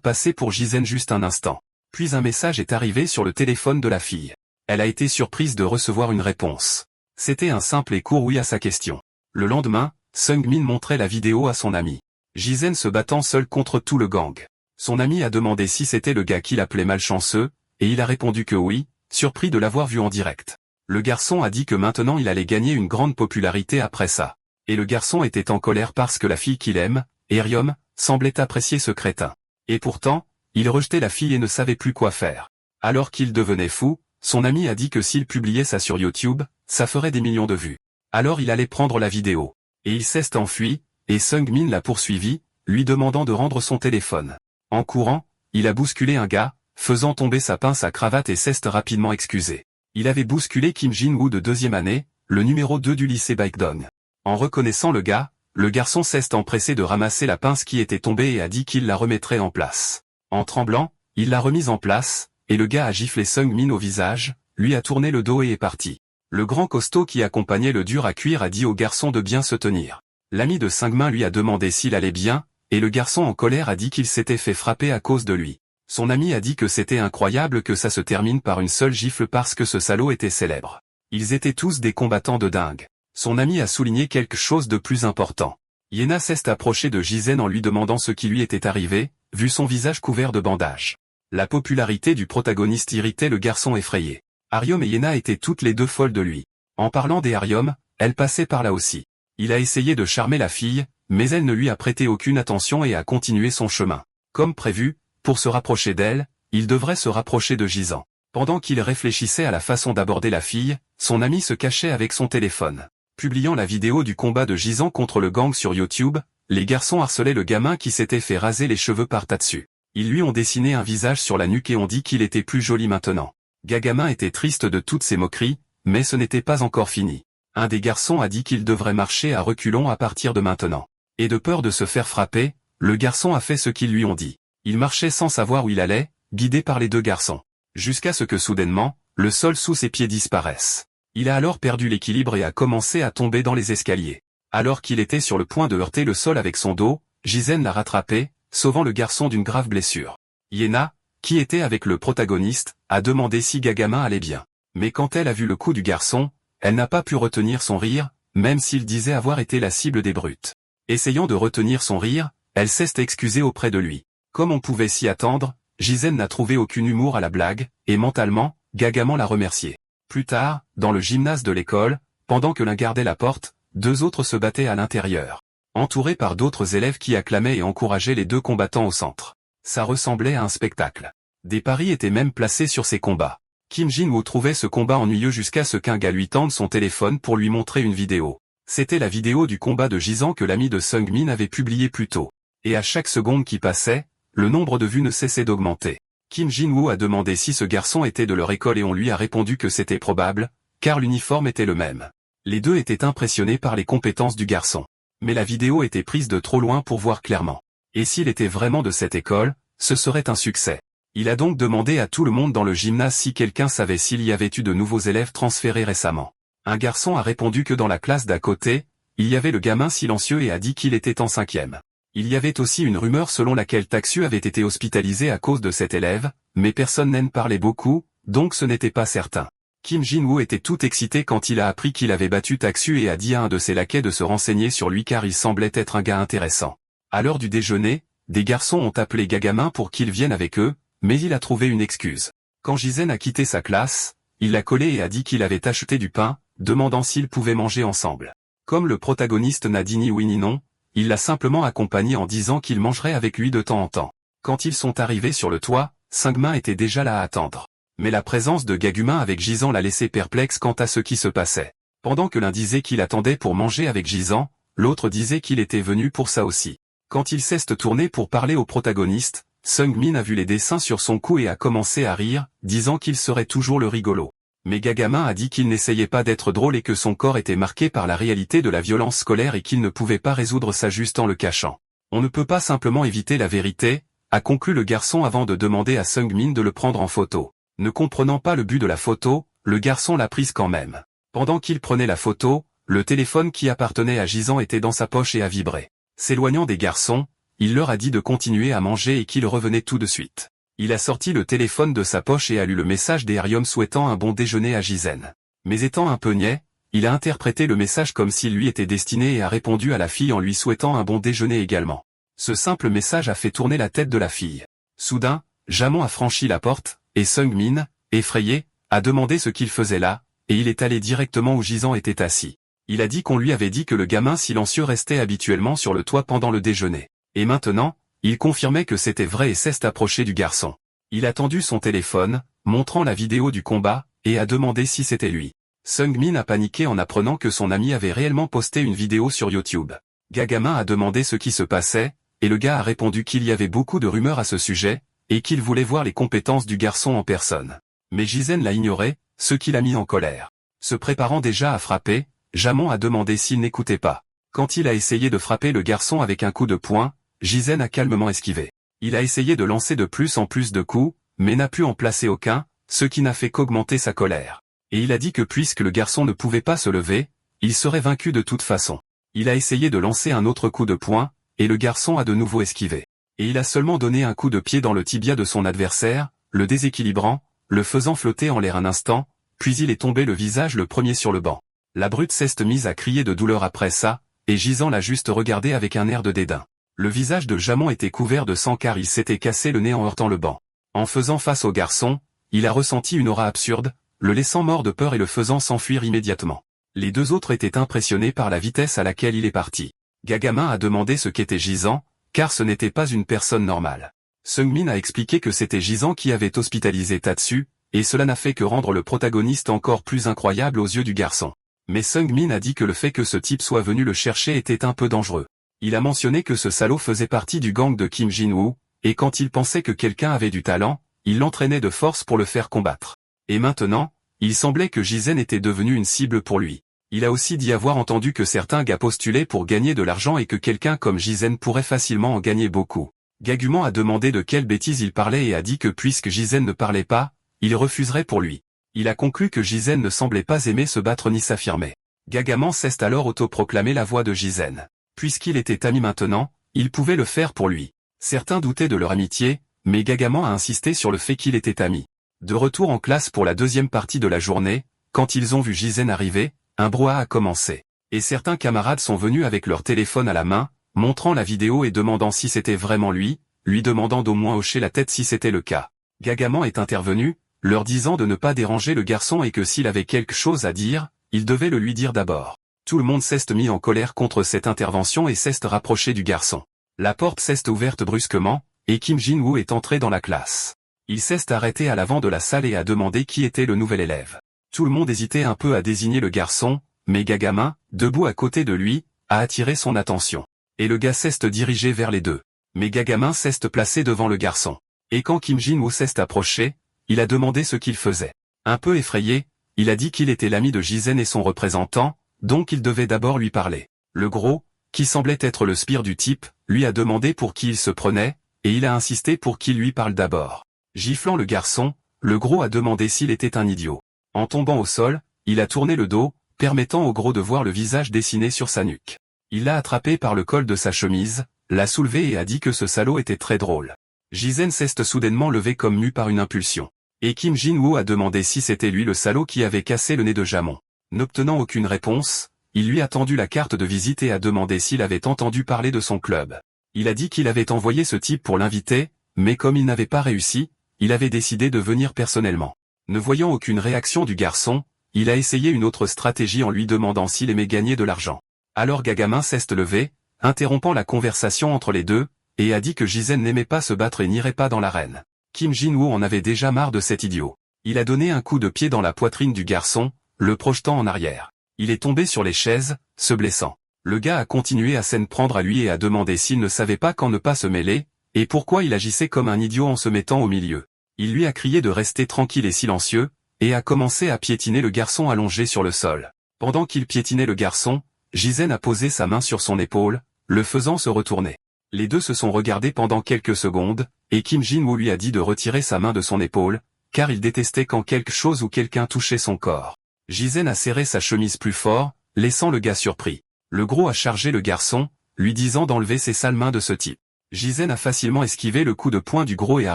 passer pour Gisèle juste un instant. Puis un message est arrivé sur le téléphone de la fille. Elle a été surprise de recevoir une réponse. C'était un simple et court oui à sa question. Le lendemain, Seung-min montrait la vidéo à son ami. Gisèle se battant seul contre tout le gang. Son ami a demandé si c'était le gars qu'il appelait malchanceux, et il a répondu que oui, surpris de l'avoir vu en direct. Le garçon a dit que maintenant il allait gagner une grande popularité après ça. Et le garçon était en colère parce que la fille qu'il aime, Eryom, semblait apprécier ce crétin. Et pourtant, il rejetait la fille et ne savait plus quoi faire. Alors qu'il devenait fou, son ami a dit que s'il publiait ça sur YouTube, ça ferait des millions de vues. Alors il allait prendre la vidéo. Et il s'est enfui, et Seung-min l'a poursuivi, lui demandant de rendre son téléphone. En courant, il a bousculé un gars, faisant tomber sa pince à cravate et s'est rapidement excusé. Il avait bousculé Kim Jin-woo de 2e année, le numéro 2 du lycée Baekdong. En reconnaissant le gars, le garçon s'est empressé de ramasser la pince qui était tombée et a dit qu'il la remettrait en place. En tremblant, il l'a remise en place, et le gars a giflé Seung-min au visage, lui a tourné le dos et est parti. Le grand costaud qui accompagnait le dur à cuire a dit au garçon de bien se tenir. L'ami de Seung-min lui a demandé s'il allait bien, et le garçon en colère a dit qu'il s'était fait frapper à cause de lui. Son ami a dit que c'était incroyable que ça se termine par une seule gifle parce que ce salaud était célèbre. Ils étaient tous des combattants de dingue. Son ami a souligné quelque chose de plus important. Yena s'est approché de Gisèle en lui demandant ce qui lui était arrivé, vu son visage couvert de bandages. La popularité du protagoniste irritait le garçon effrayé. Aryom et Yena étaient toutes les deux folles de lui. En parlant des Aryom, elle passait par là aussi. Il a essayé de charmer la fille, mais elle ne lui a prêté aucune attention et a continué son chemin. Comme prévu, pour se rapprocher d'elle, il devrait se rapprocher de Gisant. Pendant qu'il réfléchissait à la façon d'aborder la fille, son ami se cachait avec son téléphone. Publiant la vidéo du combat de Gisant contre le gang sur YouTube, les garçons harcelaient le gamin qui s'était fait raser les cheveux par Tatsu. Ils lui ont dessiné un visage sur la nuque et ont dit qu'il était plus joli maintenant. Gagamin était triste de toutes ces moqueries, mais ce n'était pas encore fini. Un des garçons a dit qu'il devrait marcher à reculons à partir de maintenant. Et de peur de se faire frapper, le garçon a fait ce qu'ils lui ont dit. Il marchait sans savoir où il allait, guidé par les deux garçons. Jusqu'à ce que soudainement, le sol sous ses pieds disparaisse. Il a alors perdu l'équilibre et a commencé à tomber dans les escaliers. Alors qu'il était sur le point de heurter le sol avec son dos, Gisèle l'a rattrapé, sauvant le garçon d'une grave blessure. Yena, qui était avec le protagoniste, a demandé si Gagamin allait bien. Mais quand elle a vu le coup du garçon, elle n'a pas pu retenir son rire, même s'il disait avoir été la cible des brutes. Essayant de retenir son rire, elle s'est excusée auprès de lui. Comme on pouvait s'y attendre, Gisèle n'a trouvé aucun humour à la blague, et mentalement, Gagamin l'a remercié. Plus tard, dans le gymnase de l'école, pendant que l'un gardait la porte, deux autres se battaient à l'intérieur. Entourés par d'autres élèves qui acclamaient et encourageaient les deux combattants au centre. Ça ressemblait à un spectacle. Des paris étaient même placés sur ces combats. Kim Jin-woo trouvait ce combat ennuyeux jusqu'à ce qu'un gars lui tende son téléphone pour lui montrer une vidéo. C'était la vidéo du combat de Gisant que l'ami de Seung-min avait publié plus tôt. Et à chaque seconde qui passait, le nombre de vues ne cessait d'augmenter. Kim Jin-woo a demandé si ce garçon était de leur école et on lui a répondu que c'était probable, car l'uniforme était le même. Les deux étaient impressionnés par les compétences du garçon. Mais la vidéo était prise de trop loin pour voir clairement. Et s'il était vraiment de cette école, ce serait un succès. Il a donc demandé à tout le monde dans le gymnase si quelqu'un savait s'il y avait eu de nouveaux élèves transférés récemment. Un garçon a répondu que dans la classe d'à côté, il y avait le gamin silencieux et a dit qu'il était en 5e. Il y avait aussi une rumeur selon laquelle Tatsu avait été hospitalisé à cause de cet élève, mais personne n'en parlait beaucoup, donc ce n'était pas certain. Kim Jin-woo était tout excité quand il a appris qu'il avait battu Tatsu et a dit à un de ses laquais de se renseigner sur lui car il semblait être un gars intéressant. À l'heure du déjeuner, des garçons ont appelé Gagamin pour qu'il vienne avec eux, mais il a trouvé une excuse. Quand Gisèle a quitté sa classe, il l'a collé et a dit qu'il avait acheté du pain, demandant s'ils pouvaient manger ensemble. Comme le protagoniste n'a dit ni oui ni non, il l'a simplement accompagné en disant qu'il mangerait avec lui de temps en temps. Quand ils sont arrivés sur le toit, Seung-min était déjà là à attendre. Mais la présence de Gagamin avec Gisant l'a laissé perplexe quant à ce qui se passait. Pendant que l'un disait qu'il attendait pour manger avec Gisant, l'autre disait qu'il était venu pour ça aussi. Quand il s'est tourné pour parler au protagoniste, Seung-min a vu les dessins sur son cou et a commencé à rire, disant qu'il serait toujours le rigolo. Mais Gagamin a dit qu'il n'essayait pas d'être drôle et que son corps était marqué par la réalité de la violence scolaire et qu'il ne pouvait pas résoudre ça juste en le cachant. On ne peut pas simplement éviter la vérité, a conclu le garçon avant de demander à Seung-min de le prendre en photo. Ne comprenant pas le but de la photo, le garçon l'a prise quand même. Pendant qu'il prenait la photo, le téléphone qui appartenait à Gisant était dans sa poche et a vibré. S'éloignant des garçons, il leur a dit de continuer à manger et qu'il revenait tout de suite. Il a sorti le téléphone de sa poche et a lu le message d'Erium souhaitant un bon déjeuner à Gisèle. Mais étant un peu niais, il a interprété le message comme s'il lui était destiné et a répondu à la fille en lui souhaitant un bon déjeuner également. Ce simple message a fait tourner la tête de la fille. Soudain, Jamon a franchi la porte, et Seung-min, effrayé, a demandé ce qu'il faisait là, et il est allé directement où Gisant était assis. Il a dit qu'on lui avait dit que le gamin silencieux restait habituellement sur le toit pendant le déjeuner. Et maintenant, il confirmait que c'était vrai et s'est approché du garçon. Il a tendu son téléphone, montrant la vidéo du combat, et a demandé si c'était lui. Seung-min a paniqué en apprenant que son ami avait réellement posté une vidéo sur YouTube. Gagamin a demandé ce qui se passait, et le gars a répondu qu'il y avait beaucoup de rumeurs à ce sujet, et qu'il voulait voir les compétences du garçon en personne. Mais Gisèle l'a ignoré, ce qui l'a mis en colère. Se préparant déjà à frapper, Jamon a demandé s'il n'écoutait pas. Quand il a essayé de frapper le garçon avec un coup de poing, Gisèle a calmement esquivé. Il a essayé de lancer de plus en plus de coups, mais n'a pu en placer aucun, ce qui n'a fait qu'augmenter sa colère. Et il a dit que puisque le garçon ne pouvait pas se lever, il serait vaincu de toute façon. Il a essayé de lancer un autre coup de poing, et le garçon a de nouveau esquivé. Et il a seulement donné un coup de pied dans le tibia de son adversaire, le déséquilibrant, le faisant flotter en l'air un instant, puis il est tombé le visage le premier sur le banc. La brute s'est mise à crier de douleur après ça, et Gisant l'a juste regardé avec un air de dédain. Le visage de Jamon était couvert de sang car il s'était cassé le nez en heurtant le banc. En faisant face au garçon, il a ressenti une aura absurde, le laissant mort de peur et le faisant s'enfuir immédiatement. Les deux autres étaient impressionnés par la vitesse à laquelle il est parti. Gagamin a demandé ce qu'était Gisant, car ce n'était pas une personne normale. Seung-min a expliqué que c'était Gisant qui avait hospitalisé Tatsu, et cela n'a fait que rendre le protagoniste encore plus incroyable aux yeux du garçon. Mais Seung-min a dit que le fait que ce type soit venu le chercher était un peu dangereux. Il a mentionné que ce salaud faisait partie du gang de Kim Jin-woo, et quand il pensait que quelqu'un avait du talent, il l'entraînait de force pour le faire combattre. Et maintenant, il semblait que Gisèle était devenue une cible pour lui. Il a aussi dit avoir entendu que certains gars postulaient pour gagner de l'argent et que quelqu'un comme Gisèle pourrait facilement en gagner beaucoup. Gagumon a demandé de quelle bêtise il parlait et a dit que puisque Gisèle ne parlait pas, il refuserait pour lui. Il a conclu que Gisèle ne semblait pas aimer se battre ni s'affirmer. Gagaman s'est alors autoproclamé la voix de Gisèle. Puisqu'il était ami maintenant, il pouvait le faire pour lui. Certains doutaient de leur amitié, mais Gagaman a insisté sur le fait qu'il était ami. De retour en classe pour la deuxième partie de la journée, quand ils ont vu Gisèle arriver, un brouhaha a commencé. Et certains camarades sont venus avec leur téléphone à la main, montrant la vidéo et demandant si c'était vraiment lui demandant d'au moins hocher la tête si c'était le cas. Gagaman est intervenu, leur disant de ne pas déranger le garçon et que s'il avait quelque chose à dire, il devait le lui dire d'abord. Tout le monde s'est mis en colère contre cette intervention et s'est rapproché du garçon. La porte s'est ouverte brusquement, et Kim Jin-woo est entré dans la classe. Il s'est arrêté à l'avant de la salle et a demandé qui était le nouvel élève. Tout le monde hésitait un peu à désigner le garçon, mais Gagamin, debout à côté de lui, a attiré son attention. Et le gars s'est dirigé vers les deux. Mais Gagamin s'est placé devant le garçon. Et quand Kim Jin-woo s'est approché, il a demandé ce qu'il faisait. Un peu effrayé, il a dit qu'il était l'ami de Gisèle et son représentant, donc il devait d'abord lui parler. Le gros, qui semblait être le sbire du type, lui a demandé pour qui il se prenait, et il a insisté pour qu'il lui parle d'abord. Giflant le garçon, le gros a demandé s'il était un idiot. En tombant au sol, il a tourné le dos, permettant au gros de voir le visage dessiné sur sa nuque. Il l'a attrapé par le col de sa chemise, l'a soulevé et a dit que ce salaud était très drôle. Gisèle s'est soudainement levé comme mue par une impulsion. Et Kim Jin-woo a demandé si c'était lui le salaud qui avait cassé le nez de Jamon. N'obtenant aucune réponse, il lui a tendu la carte de visite et a demandé s'il avait entendu parler de son club. Il a dit qu'il avait envoyé ce type pour l'inviter, mais comme il n'avait pas réussi, il avait décidé de venir personnellement. Ne voyant aucune réaction du garçon, il a essayé une autre stratégie en lui demandant s'il aimait gagner de l'argent. Alors Gagamin s'est levé, interrompant la conversation entre les deux, et a dit que Gisèle n'aimait pas se battre et n'irait pas dans l'arène. Kim Jin-woo en avait déjà marre de cet idiot. Il a donné un coup de pied dans la poitrine du garçon, le projetant en arrière. Il est tombé sur les chaises, se blessant. Le gars a continué à s'en prendre à lui et a demandé s'il ne savait pas quand ne pas se mêler, et pourquoi il agissait comme un idiot en se mettant au milieu. Il lui a crié de rester tranquille et silencieux, et a commencé à piétiner le garçon allongé sur le sol. Pendant qu'il piétinait le garçon, Gisèle a posé sa main sur son épaule, le faisant se retourner. Les deux se sont regardés pendant quelques secondes, et Kim Jin-woo lui a dit de retirer sa main de son épaule, car il détestait quand quelque chose ou quelqu'un touchait son corps. Gisèle a serré sa chemise plus fort, laissant le gars surpris. Le gros a chargé le garçon, lui disant d'enlever ses sales mains de ce type. Gisèle a facilement esquivé le coup de poing du gros et a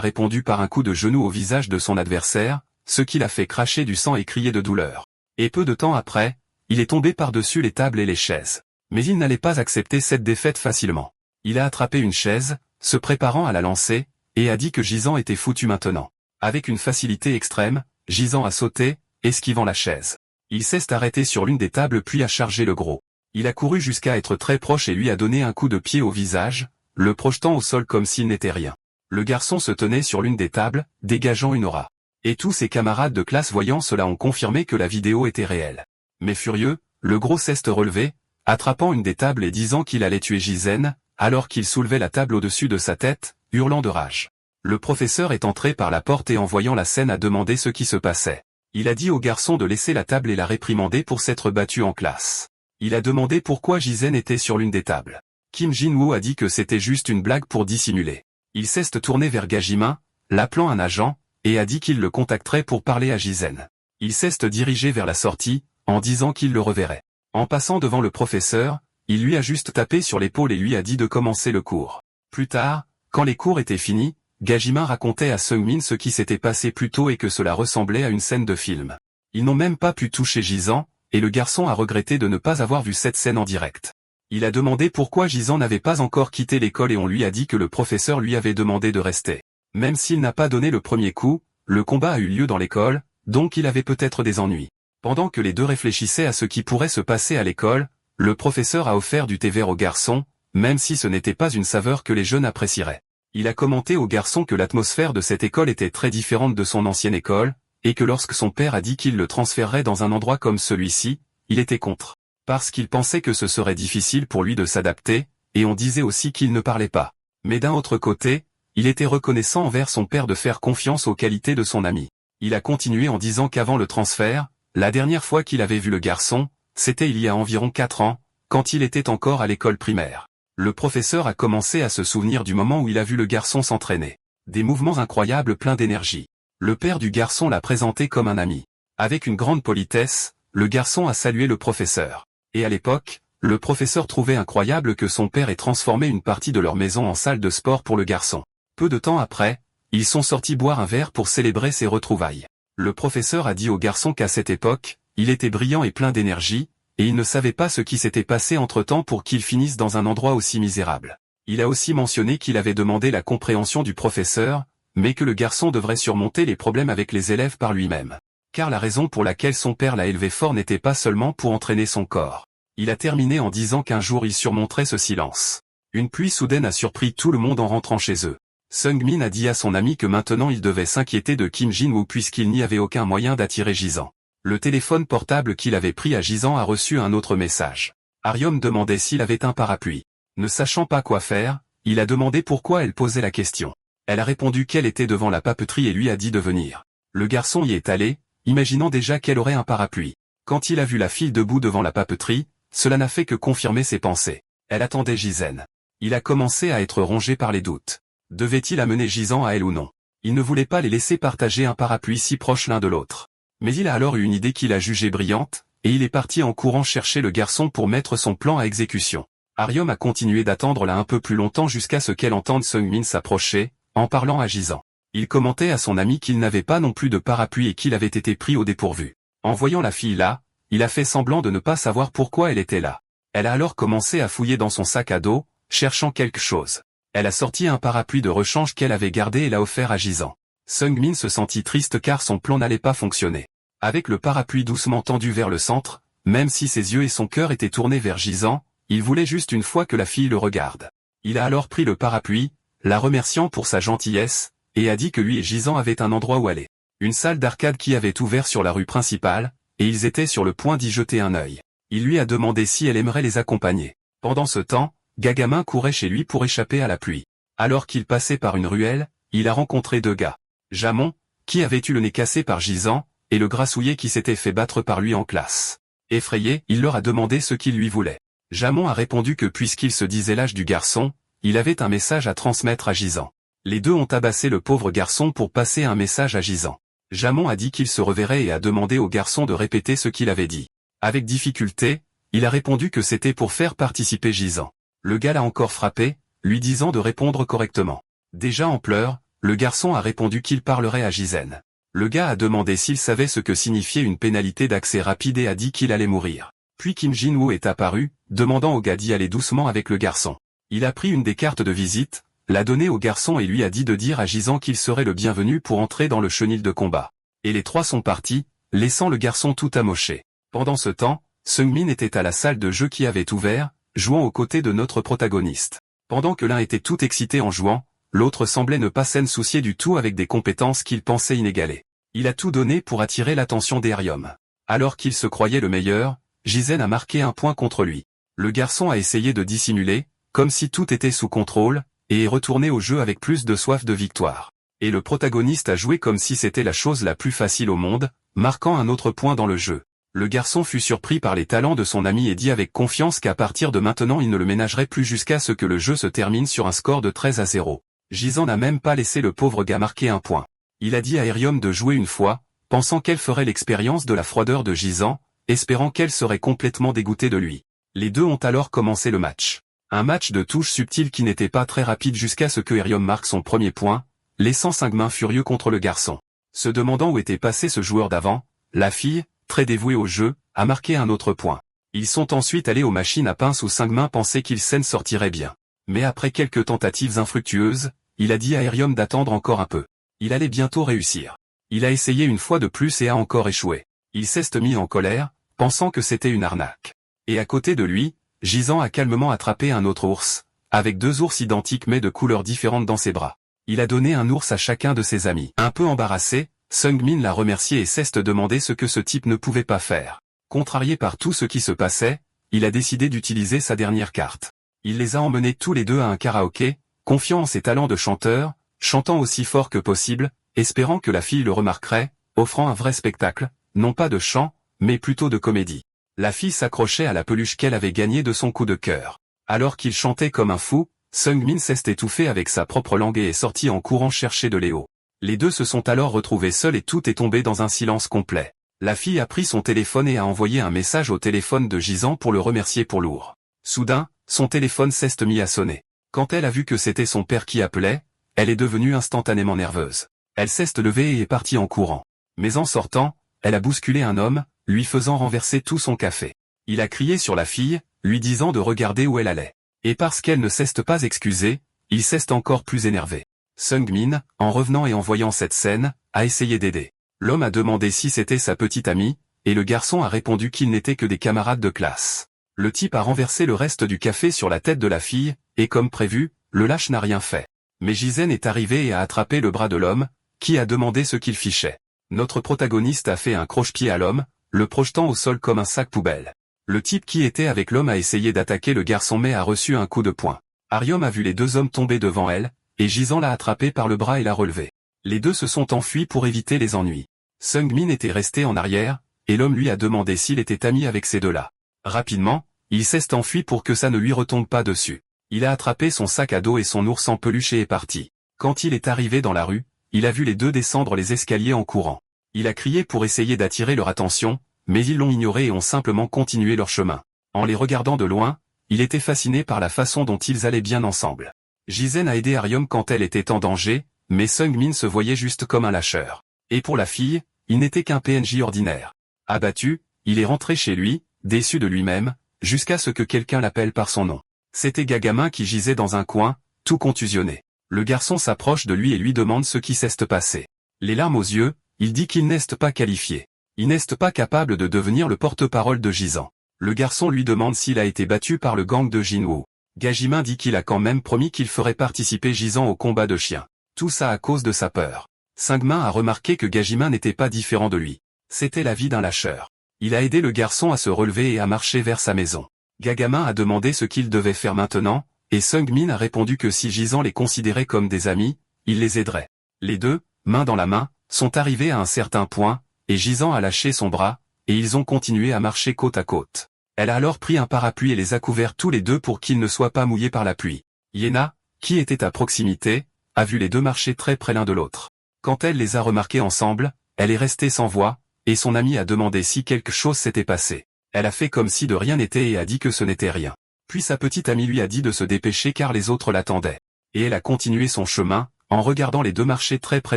répondu par un coup de genou au visage de son adversaire, ce qui l'a fait cracher du sang et crier de douleur. Et peu de temps après, il est tombé par-dessus les tables et les chaises. Mais il n'allait pas accepter cette défaite facilement. Il a attrapé une chaise, se préparant à la lancer, et a dit que Gisèle était foutu maintenant. Avec une facilité extrême, Gisèle a sauté, esquivant la chaise. Il s'est arrêté sur l'une des tables puis a chargé le gros. Il a couru jusqu'à être très proche et lui a donné un coup de pied au visage, le projetant au sol comme s'il n'était rien. Le garçon se tenait sur l'une des tables, dégageant une aura. Et tous ses camarades de classe voyant cela ont confirmé que la vidéo était réelle. Mais furieux, le gros s'est relevé, attrapant une des tables et disant qu'il allait tuer Gisèle, alors qu'il soulevait la table au-dessus de sa tête, hurlant de rage. Le professeur est entré par la porte et en voyant la scène a demandé ce qui se passait. Il a dit au garçon de laisser la table et l'a réprimandé pour s'être battu en classe. Il a demandé pourquoi Gisèle était sur l'une des tables. Kim Jin-woo a dit que c'était juste une blague pour dissimuler. Il s'est tourné vers Gajimin, l'appelant un agent, et a dit qu'il le contacterait pour parler à Gisèle. Il s'est dirigé vers la sortie, en disant qu'il le reverrait. En passant devant le professeur, il lui a juste tapé sur l'épaule et lui a dit de commencer le cours. Plus tard, quand les cours étaient finis, Gajimin racontait à Seung-min ce qui s'était passé plus tôt et que cela ressemblait à une scène de film. Ils n'ont même pas pu toucher Gisèle, et le garçon a regretté de ne pas avoir vu cette scène en direct. Il a demandé pourquoi Gisèle n'avait pas encore quitté l'école et on lui a dit que le professeur lui avait demandé de rester. Même s'il n'a pas donné le premier coup, le combat a eu lieu dans l'école, donc il avait peut-être des ennuis. Pendant que les deux réfléchissaient à ce qui pourrait se passer à l'école, le professeur a offert du thé vert au garçon, même si ce n'était pas une saveur que les jeunes apprécieraient. Il a commenté au garçon que l'atmosphère de cette école était très différente de son ancienne école, et que lorsque son père a dit qu'il le transférerait dans un endroit comme celui-ci, il était contre. Parce qu'il pensait que ce serait difficile pour lui de s'adapter, et on disait aussi qu'il ne parlait pas. Mais d'un autre côté, il était reconnaissant envers son père de faire confiance aux qualités de son ami. Il a continué en disant qu'avant le transfert, la dernière fois qu'il avait vu le garçon, c'était il y a environ 4 ans, quand il était encore à l'école primaire. Le professeur a commencé à se souvenir du moment où il a vu le garçon s'entraîner. Des mouvements incroyables pleins d'énergie. Le père du garçon l'a présenté comme un ami. Avec une grande politesse, le garçon a salué le professeur. Et à l'époque, le professeur trouvait incroyable que son père ait transformé une partie de leur maison en salle de sport pour le garçon. Peu de temps après, ils sont sortis boire un verre pour célébrer ces retrouvailles. Le professeur a dit au garçon qu'à cette époque, il était brillant et plein d'énergie, et il ne savait pas ce qui s'était passé entre-temps pour qu'il finisse dans un endroit aussi misérable. Il a aussi mentionné qu'il avait demandé la compréhension du professeur, mais que le garçon devrait surmonter les problèmes avec les élèves par lui-même. Car la raison pour laquelle son père l'a élevé fort n'était pas seulement pour entraîner son corps. Il a terminé en disant qu'un jour il surmonterait ce silence. Une pluie soudaine a surpris tout le monde en rentrant chez eux. Seung-min a dit à son ami que maintenant il devait s'inquiéter de Kim Jin-woo puisqu'il n'y avait aucun moyen d'attirer Gisèle. Le téléphone portable qu'il avait pris à Gisèle a reçu un autre message. Aryom demandait s'il avait un parapluie. Ne sachant pas quoi faire, il a demandé pourquoi elle posait la question. Elle a répondu qu'elle était devant la papeterie et lui a dit de venir. Le garçon y est allé, imaginant déjà qu'elle aurait un parapluie. Quand il a vu la fille debout devant la papeterie, cela n'a fait que confirmer ses pensées. Elle attendait Gisèle. Il a commencé à être rongé par les doutes. Devait-il amener Gisèle à elle ou non? Il ne voulait pas les laisser partager un parapluie si proche l'un de l'autre. Mais il a alors eu une idée qu'il a jugée brillante, et il est parti en courant chercher le garçon pour mettre son plan à exécution. Aryom a continué d'attendre là un peu plus longtemps jusqu'à ce qu'elle entende Seung-min s'approcher, en parlant à Gisèle. Il commentait à son ami qu'il n'avait pas non plus de parapluie et qu'il avait été pris au dépourvu. En voyant la fille là, il a fait semblant de ne pas savoir pourquoi elle était là. Elle a alors commencé à fouiller dans son sac à dos, cherchant quelque chose. Elle a sorti un parapluie de rechange qu'elle avait gardé et l'a offert à Gisèle. Seung-min se sentit triste car son plan n'allait pas fonctionner. Avec le parapluie doucement tendu vers le centre, même si ses yeux et son cœur étaient tournés vers Gisèle, il voulait juste une fois que la fille le regarde. Il a alors pris le parapluie, la remerciant pour sa gentillesse, et a dit que lui et Gisèle avaient un endroit où aller. Une salle d'arcade qui avait ouvert sur la rue principale, et ils étaient sur le point d'y jeter un œil. Il lui a demandé si elle aimerait les accompagner. Pendant ce temps, Gagamin courait chez lui pour échapper à la pluie. Alors qu'il passait par une ruelle, il a rencontré 2 gars. Jamon, qui avait eu le nez cassé par Gisèle, et le grassouillet qui s'était fait battre par lui en classe. Effrayé, il leur a demandé ce qu'ils lui voulaient. Jamon a répondu que puisqu'il se disait l'âge du garçon, il avait un message à transmettre à Gisèle. Les deux ont tabassé le pauvre garçon pour passer un message à Gisèle. Jamon a dit qu'il se reverrait et a demandé au garçon de répéter ce qu'il avait dit. Avec difficulté, il a répondu que c'était pour faire participer Gisant. Le gars l'a encore frappé, lui disant de répondre correctement. Déjà en pleurs, le garçon a répondu qu'il parlerait à Gisèle. Le gars a demandé s'il savait ce que signifiait une pénalité d'accès rapide et a dit qu'il allait mourir. Puis Kim Jin-woo est apparu, demandant au gars d'y aller doucement avec le garçon. Il a pris une des cartes de visite, l'a donnée au garçon et lui a dit de dire à Gisant qu'il serait le bienvenu pour entrer dans le chenil de combat. Et les trois sont partis, laissant le garçon tout amoché. Pendant ce temps, Seung-min était à la salle de jeu qui avait ouvert, jouant aux côtés de notre protagoniste. Pendant que l'un était tout excité en jouant, l'autre semblait ne pas s'en soucier du tout avec des compétences qu'il pensait inégalées. Il a tout donné pour attirer l'attention d'Aerium. Alors qu'il se croyait le meilleur, Jizen a marqué un point contre lui. Le garçon a essayé de dissimuler, comme si tout était sous contrôle, et est retourné au jeu avec plus de soif de victoire. Et le protagoniste a joué comme si c'était la chose la plus facile au monde, marquant un autre point dans le jeu. Le garçon fut surpris par les talents de son ami et dit avec confiance qu'à partir de maintenant il ne le ménagerait plus jusqu'à ce que le jeu se termine sur un score de 13-0. Gisant n'a même pas laissé le pauvre gars marquer un point. Il a dit à Aerium de jouer une fois, pensant qu'elle ferait l'expérience de la froideur de Gisant, espérant qu'elle serait complètement dégoûtée de lui. Les deux ont alors commencé le match. Un match de touches subtiles qui n'était pas très rapide jusqu'à ce que Aerium marque son premier point, laissant Seung-min furieux contre le garçon. Se demandant où était passé ce joueur d'avant, la fille, très dévouée au jeu, a marqué un autre point. Ils sont ensuite allés aux machines à pince où Seung-min pensait qu'il s'en sortirait bien. Mais après quelques tentatives infructueuses, il a dit à Aerium d'attendre encore un peu. Il allait bientôt réussir. Il a essayé une fois de plus et a encore échoué. Il s'est mis en colère, pensant que c'était une arnaque. Et à côté de lui, Gisant a calmement attrapé un autre ours, avec deux ours identiques mais de couleurs différentes dans ses bras. Il a donné un ours à chacun de ses amis. Un peu embarrassé, Seung-min l'a remercié et s'est demandé ce que ce type ne pouvait pas faire. Contrarié par tout ce qui se passait, il a décidé d'utiliser sa dernière carte. Il les a emmenés tous les deux à un karaoké, confiant en ses talents de chanteur, chantant aussi fort que possible, espérant que la fille le remarquerait, offrant un vrai spectacle, non pas de chant, mais plutôt de comédie. La fille s'accrochait à la peluche qu'elle avait gagnée de son coup de cœur. Alors qu'il chantait comme un fou, Seung-min s'est étouffé avec sa propre langue et est sorti en courant chercher de Léo. Les deux se sont alors retrouvés seuls et tout est tombé dans un silence complet. La fille a pris son téléphone et a envoyé un message au téléphone de Gisant pour le remercier pour lourd. Soudain, son téléphone s'est mis à sonner. Quand elle a vu que c'était son père qui appelait, elle est devenue instantanément nerveuse. Elle s'est levée et est partie en courant. Mais en sortant, elle a bousculé un homme, lui faisant renverser tout son café. Il a crié sur la fille, lui disant de regarder où elle allait. Et parce qu'elle ne s'est pas excusée, il s'est encore plus énervé. Seung-min, en revenant et en voyant cette scène, a essayé d'aider. L'homme a demandé si c'était sa petite amie, et le garçon a répondu qu'ils n'étaient que des camarades de classe. Le type a renversé le reste du café sur la tête de la fille, et comme prévu, le lâche n'a rien fait. Mais Gisèle est arrivé et a attrapé le bras de l'homme, qui a demandé ce qu'il fichait. Notre protagoniste a fait un croche-pied à l'homme, le projetant au sol comme un sac poubelle. Le type qui était avec l'homme a essayé d'attaquer le garçon mais a reçu un coup de poing. Aerium a vu les deux hommes tomber devant elle, et Gisant l'a attrapé par le bras et l'a relevé. Les deux se sont enfuis pour éviter les ennuis. Seung-min était resté en arrière, et l'homme lui a demandé s'il était ami avec ces deux-là. Rapidement, il s'est enfui pour que ça ne lui retombe pas dessus. Il a attrapé son sac à dos et son ours en peluche et est parti. Quand il est arrivé dans la rue, il a vu les deux descendre les escaliers en courant. Il a crié pour essayer d'attirer leur attention, mais ils l'ont ignoré et ont simplement continué leur chemin. En les regardant de loin, il était fasciné par la façon dont ils allaient bien ensemble. Gisèle a aidé Aerium quand elle était en danger, mais Seung-min se voyait juste comme un lâcheur. Et pour la fille, il n'était qu'un PNJ ordinaire. Abattu, il est rentré chez lui, déçu de lui-même, jusqu'à ce que quelqu'un l'appelle par son nom. C'était Gagamin qui gisait dans un coin, tout contusionné. Le garçon s'approche de lui et lui demande ce qui s'est passé. Les larmes aux yeux, il dit qu'il n'est pas qualifié. Il n'est pas capable de devenir le porte-parole de Gisant. Le garçon lui demande s'il a été battu par le gang de Jinwoo. Gajimin dit qu'il a quand même promis qu'il ferait participer Gisant au combat de chiens. Tout ça à cause de sa peur. Seung-min a remarqué que Gajimin n'était pas différent de lui. C'était la vie d'un lâcheur. Il a aidé le garçon à se relever et à marcher vers sa maison. Gagamin a demandé ce qu'il devait faire maintenant, et Seung-min a répondu que si Gisant les considérait comme des amis, il les aiderait. Les deux, main dans la main, sont arrivés à un certain point, et Gisant a lâché son bras, et ils ont continué à marcher côte à côte. Elle a alors pris un parapluie et les a couverts tous les deux pour qu'ils ne soient pas mouillés par la pluie. Yena, qui était à proximité, a vu les deux marcher très près l'un de l'autre. Quand elle les a remarqués ensemble, elle est restée sans voix, et son amie a demandé si quelque chose s'était passé. Elle a fait comme si de rien n'était et a dit que ce n'était rien. Puis sa petite amie lui a dit de se dépêcher car les autres l'attendaient. Et elle a continué son chemin, en regardant les deux marcher très près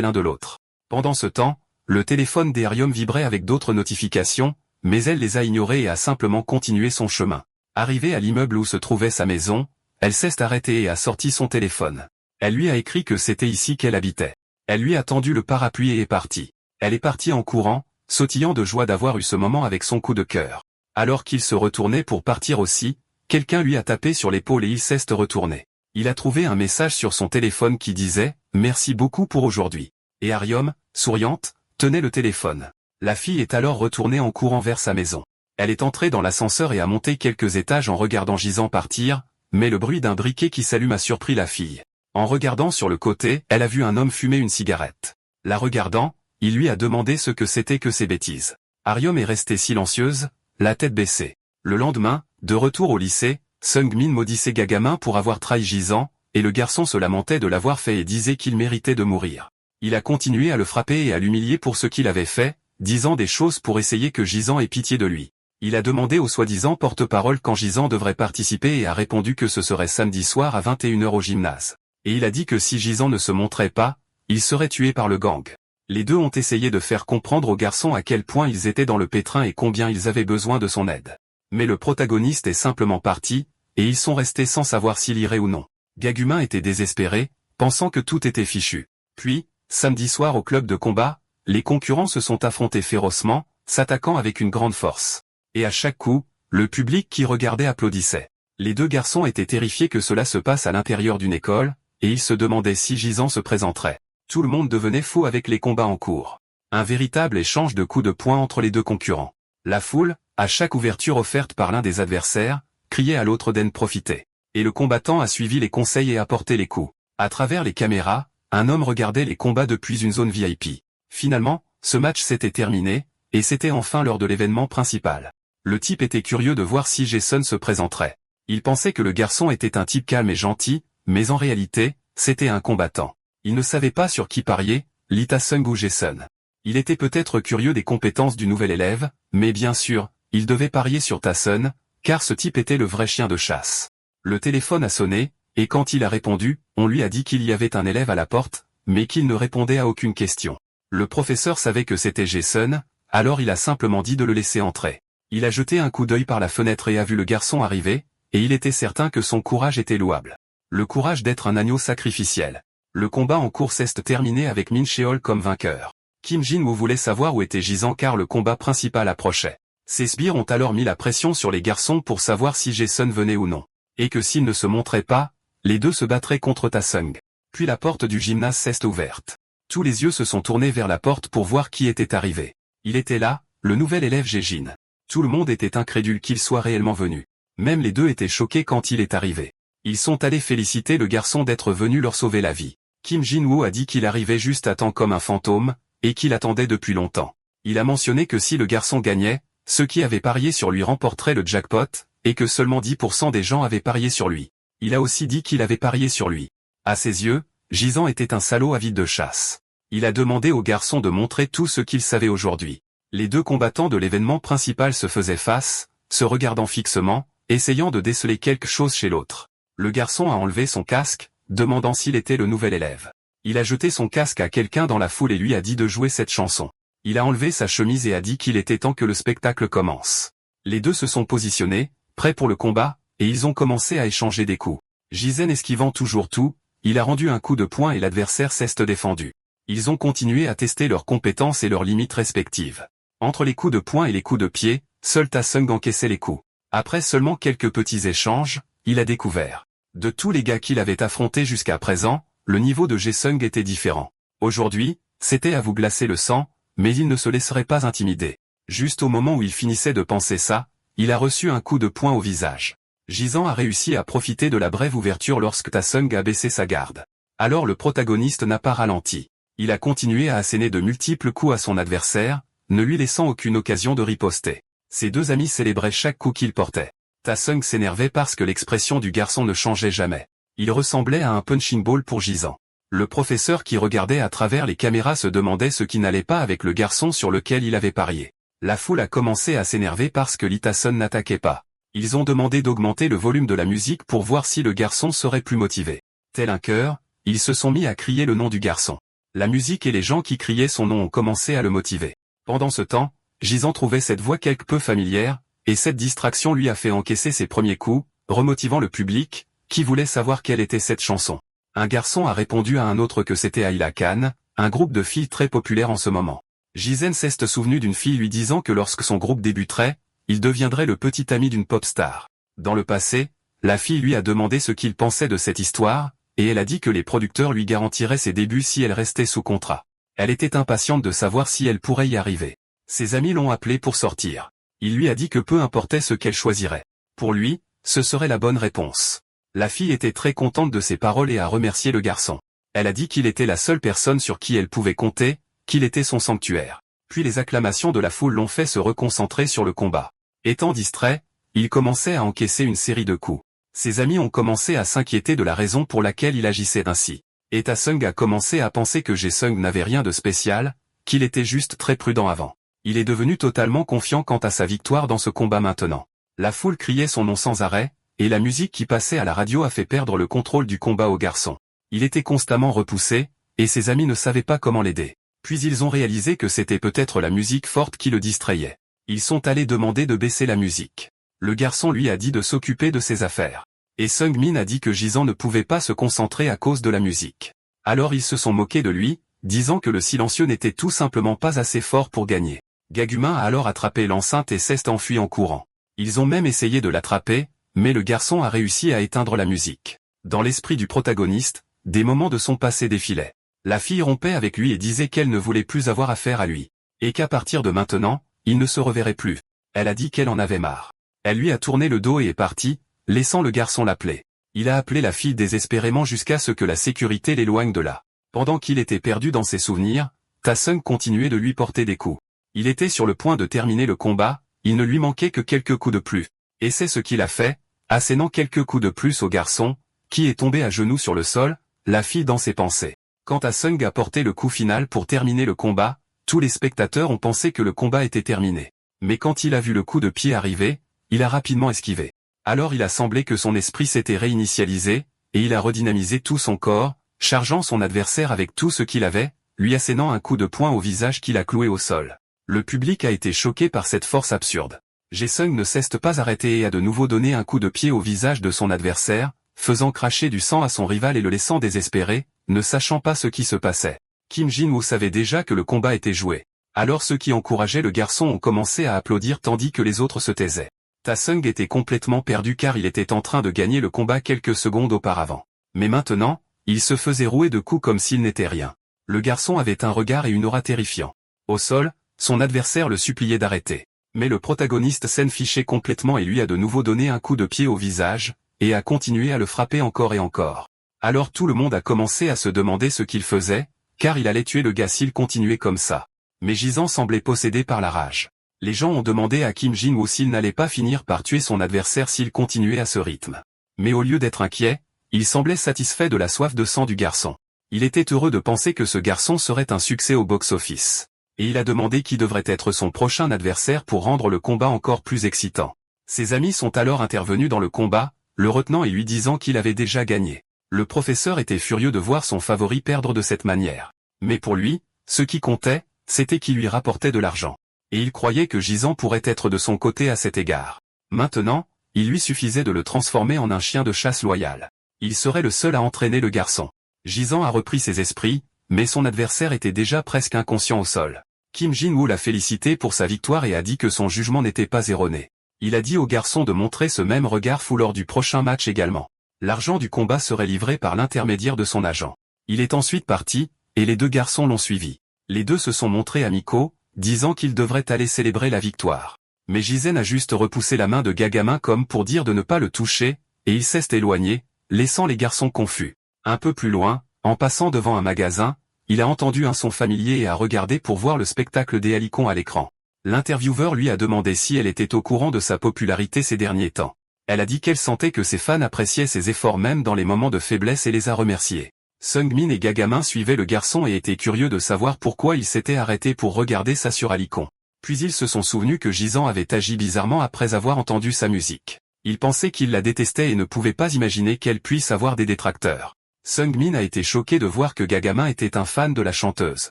l'un de l'autre. Pendant ce temps, le téléphone d'Arium vibrait avec d'autres notifications, mais elle les a ignorées et a simplement continué son chemin. Arrivée à l'immeuble où se trouvait sa maison, elle s'est arrêtée et a sorti son téléphone. Elle lui a écrit que c'était ici qu'elle habitait. Elle lui a tendu le parapluie et est partie. Elle est partie en courant, sautillant de joie d'avoir eu ce moment avec son coup de cœur. Alors qu'il se retournait pour partir aussi, quelqu'un lui a tapé sur l'épaule et il s'est retourné. Il a trouvé un message sur son téléphone qui disait « Merci beaucoup pour aujourd'hui ». Et Arium, souriante, tenait le téléphone. La fille est alors retournée en courant vers sa maison. Elle est entrée dans l'ascenseur et a monté quelques étages en regardant Gisant partir, mais le bruit d'un briquet qui s'allume a surpris la fille. En regardant sur le côté, elle a vu un homme fumer une cigarette. La regardant, il lui a demandé ce que c'était que ces bêtises. Arium est restée silencieuse, la tête baissée. Le lendemain, de retour au lycée, Seung-min maudissait Gagamin pour avoir trahi Gisant, et le garçon se lamentait de l'avoir fait et disait qu'il méritait de mourir. Il a continué à le frapper et à l'humilier pour ce qu'il avait fait, disant des choses pour essayer que Gisant ait pitié de lui. Il a demandé au soi-disant porte-parole quand Gisant devrait participer et a répondu que ce serait samedi soir à 21h au gymnase. Et il a dit que si Gisant ne se montrait pas, il serait tué par le gang. Les deux ont essayé de faire comprendre aux garçons à quel point ils étaient dans le pétrin et combien ils avaient besoin de son aide. Mais le protagoniste est simplement parti, et ils sont restés sans savoir s'il irait ou non. Gagamin était désespéré, pensant que tout était fichu. Puis, samedi soir au club de combat, les concurrents se sont affrontés férocement, s'attaquant avec une grande force. Et à chaque coup, le public qui regardait applaudissait. Les deux garçons étaient terrifiés que cela se passe à l'intérieur d'une école, et ils se demandaient si Gisant se présenterait. Tout le monde devenait fou avec les combats en cours. Un véritable échange de coups de poing entre les deux concurrents. La foule, à chaque ouverture offerte par l'un des adversaires, criait à l'autre d'en profiter. Et le combattant a suivi les conseils et a porté les coups. À travers les caméras, un homme regardait les combats depuis une zone VIP. Finalement, ce match s'était terminé, et c'était enfin l'heure de l'événement principal. Le type était curieux de voir si Jason se présenterait. Il pensait que le garçon était un type calme et gentil, mais en réalité, c'était un combattant. Il ne savait pas sur qui parier, Lee Ta-sung ou Jason. Il était peut-être curieux des compétences du nouvel élève, mais bien sûr, il devait parier sur Ta-sung, car ce type était le vrai chien de chasse. Le téléphone a sonné, et quand il a répondu, on lui a dit qu'il y avait un élève à la porte, mais qu'il ne répondait à aucune question. Le professeur savait que c'était Jason, alors il a simplement dit de le laisser entrer. Il a jeté un coup d'œil par la fenêtre et a vu le garçon arriver, et il était certain que son courage était louable. Le courage d'être un agneau sacrificiel. Le combat en cours s'est terminé avec Min Cheol comme vainqueur. Kim Jin-woo voulait savoir où était Gisant car le combat principal approchait. Ses sbires ont alors mis la pression sur les garçons pour savoir si Jason venait ou non. Et que s'il ne se montrait pas, les deux se battraient contre Ta-sung. Puis la porte du gymnase s'est ouverte. Tous les yeux se sont tournés vers la porte pour voir qui était arrivé. Il était là, le nouvel élève Jae-jin. Tout le monde était incrédule qu'il soit réellement venu. Même les deux étaient choqués quand il est arrivé. Ils sont allés féliciter le garçon d'être venu leur sauver la vie. Kim Jin-woo a dit qu'il arrivait juste à temps comme un fantôme, et qu'il attendait depuis longtemps. Il a mentionné que si le garçon gagnait, ceux qui avaient parié sur lui remporteraient le jackpot, et que seulement 10% des gens avaient parié sur lui. Il a aussi dit qu'il avait parié sur lui. À ses yeux, Gisant était un salaud avide de chasse. Il a demandé au garçon de montrer tout ce qu'il savait aujourd'hui. Les deux combattants de l'événement principal se faisaient face, se regardant fixement, essayant de déceler quelque chose chez l'autre. Le garçon a enlevé son casque, demandant s'il était le nouvel élève. Il a jeté son casque à quelqu'un dans la foule et lui a dit de jouer cette chanson. Il a enlevé sa chemise et a dit qu'il était temps que le spectacle commence. Les deux se sont positionnés, prêts pour le combat, et ils ont commencé à échanger des coups. Gisèle esquivant toujours tout, il a rendu un coup de poing et l'adversaire s'est défendu. Ils ont continué à tester leurs compétences et leurs limites respectives. Entre les coups de poing et les coups de pied, seul Ta-sung encaissait les coups. Après seulement quelques petits échanges, il a découvert. De tous les gars qu'il avait affrontés jusqu'à présent, le niveau de Jae-sung était différent. Aujourd'hui, c'était à vous glacer le sang, mais il ne se laisserait pas intimider. Juste au moment où il finissait de penser ça, il a reçu un coup de poing au visage. Gisant a réussi à profiter de la brève ouverture lorsque Ta-sung a baissé sa garde. Alors le protagoniste n'a pas ralenti. Il a continué à asséner de multiples coups à son adversaire, ne lui laissant aucune occasion de riposter. Ses deux amis célébraient chaque coup qu'il portait. Ta-sung s'énervait parce que l'expression du garçon ne changeait jamais. Il ressemblait à un punching ball pour Gisant. Le professeur qui regardait à travers les caméras se demandait ce qui n'allait pas avec le garçon sur lequel il avait parié. La foule a commencé à s'énerver parce que Litason n'attaquait pas. Ils ont demandé d'augmenter le volume de la musique pour voir si le garçon serait plus motivé. Tel un chœur, ils se sont mis à crier le nom du garçon. La musique et les gens qui criaient son nom ont commencé à le motiver. Pendant ce temps, Gizan trouvait cette voix quelque peu familière, et cette distraction lui a fait encaisser ses premiers coups, remotivant le public, qui voulait savoir quelle était cette chanson. Un garçon a répondu à un autre que c'était Ayla Khan, un groupe de filles très populaire en ce moment. Gizan s'est souvenu d'une fille lui disant que lorsque son groupe débuterait, il deviendrait le petit ami d'une pop star. Dans le passé, la fille lui a demandé ce qu'il pensait de cette histoire, et elle a dit que les producteurs lui garantiraient ses débuts si elle restait sous contrat. Elle était impatiente de savoir si elle pourrait y arriver. Ses amis l'ont appelée pour sortir. Il lui a dit que peu importait ce qu'elle choisirait. Pour lui, ce serait la bonne réponse. La fille était très contente de ses paroles et a remercié le garçon. Elle a dit qu'il était la seule personne sur qui elle pouvait compter, qu'il était son sanctuaire. Puis les acclamations de la foule l'ont fait se reconcentrer sur le combat. Étant distrait, il commençait à encaisser une série de coups. Ses amis ont commencé à s'inquiéter de la raison pour laquelle il agissait ainsi. Et Ta-Seung a commencé à penser que Jae-Sung n'avait rien de spécial, qu'il était juste très prudent avant. Il est devenu totalement confiant quant à sa victoire dans ce combat maintenant. La foule criait son nom sans arrêt, et la musique qui passait à la radio a fait perdre le contrôle du combat au garçon. Il était constamment repoussé, et ses amis ne savaient pas comment l'aider. Puis ils ont réalisé que c'était peut-être la musique forte qui le distrayait. Ils sont allés demander de baisser la musique. Le garçon lui a dit de s'occuper de ses affaires. Et Seung-min a dit que Gizan ne pouvait pas se concentrer à cause de la musique. Alors ils se sont moqués de lui, disant que le silencieux n'était tout simplement pas assez fort pour gagner. Gaguma a alors attrapé l'enceinte et s'est enfui en courant. Ils ont même essayé de l'attraper, mais le garçon a réussi à éteindre la musique. Dans l'esprit du protagoniste, des moments de son passé défilaient. La fille rompait avec lui et disait qu'elle ne voulait plus avoir affaire à lui. Et qu'à partir de maintenant, il ne se reverrait plus. Elle a dit qu'elle en avait marre. Elle lui a tourné le dos et est partie, laissant le garçon l'appeler. Il a appelé la fille désespérément jusqu'à ce que la sécurité l'éloigne de là. Pendant qu'il était perdu dans ses souvenirs, Ta-Seung continuait de lui porter des coups. Il était sur le point de terminer le combat, il ne lui manquait que quelques coups de plus. Et c'est ce qu'il a fait, assénant quelques coups de plus au garçon, qui est tombé à genoux sur le sol, la fille dans ses pensées. Quand Ta-Seung a porté le coup final pour terminer le combat, tous les spectateurs ont pensé que le combat était terminé. Mais quand il a vu le coup de pied arriver, il a rapidement esquivé. Alors il a semblé que son esprit s'était réinitialisé, et il a redynamisé tout son corps, chargeant son adversaire avec tout ce qu'il avait, lui assénant un coup de poing au visage qu'il a cloué au sol. Le public a été choqué par cette force absurde. Jae-Sung ne s'est pas arrêté et a de nouveau donné un coup de pied au visage de son adversaire, faisant cracher du sang à son rival et le laissant désespéré, ne sachant pas ce qui se passait. Kim Jin-woo savait déjà que le combat était joué. Alors ceux qui encourageaient le garçon ont commencé à applaudir tandis que les autres se taisaient. Ta-Seung était complètement perdu car il était en train de gagner le combat quelques secondes auparavant. Mais maintenant, il se faisait rouer de coups comme s'il n'était rien. Le garçon avait un regard et une aura terrifiants. Au sol, son adversaire le suppliait d'arrêter. Mais le protagoniste s'en fichait complètement et lui a de nouveau donné un coup de pied au visage, et a continué à le frapper encore et encore. Alors tout le monde a commencé à se demander ce qu'il faisait, car il allait tuer le gars s'il continuait comme ça. Mais Gizan semblait possédé par la rage. Les gens ont demandé à Kim Jin-woo s'il n'allait pas finir par tuer son adversaire s'il continuait à ce rythme. Mais au lieu d'être inquiet, il semblait satisfait de la soif de sang du garçon. Il était heureux de penser que ce garçon serait un succès au box-office. Et il a demandé qui devrait être son prochain adversaire pour rendre le combat encore plus excitant. Ses amis sont alors intervenus dans le combat, le retenant et lui disant qu'il avait déjà gagné. Le professeur était furieux de voir son favori perdre de cette manière. Mais pour lui, ce qui comptait, c'était qu'il lui rapportait de l'argent. Et il croyait que Gizan pourrait être de son côté à cet égard. Maintenant, il lui suffisait de le transformer en un chien de chasse loyal. Il serait le seul à entraîner le garçon. Gizan a repris ses esprits, mais son adversaire était déjà presque inconscient au sol. Kim Jin-woo l'a félicité pour sa victoire et a dit que son jugement n'était pas erroné. Il a dit au garçon de montrer ce même regard fou lors du prochain match également. L'argent du combat serait livré par l'intermédiaire de son agent. Il est ensuite parti, et les deux garçons l'ont suivi. Les deux se sont montrés amicaux, disant qu'ils devraient aller célébrer la victoire. Mais Jizen a juste repoussé la main de Gagama comme pour dire de ne pas le toucher, et il s'est éloigné, laissant les garçons confus. Un peu plus loin, en passant devant un magasin, il a entendu un son familier et a regardé pour voir le spectacle des Halicons à l'écran. L'intervieweur lui a demandé si elle était au courant de sa popularité ces derniers temps. Elle a dit qu'elle sentait que ses fans appréciaient ses efforts même dans les moments de faiblesse et les a remerciés. Seungmin et Gagamin suivaient le garçon et étaient curieux de savoir pourquoi il s'était arrêté pour regarder ça sur Alicon. Puis ils se sont souvenus que Jisan avait agi bizarrement après avoir entendu sa musique. Ils pensaient qu'il la détestait et ne pouvaient pas imaginer qu'elle puisse avoir des détracteurs. Seungmin a été choqué de voir que Gagamin était un fan de la chanteuse.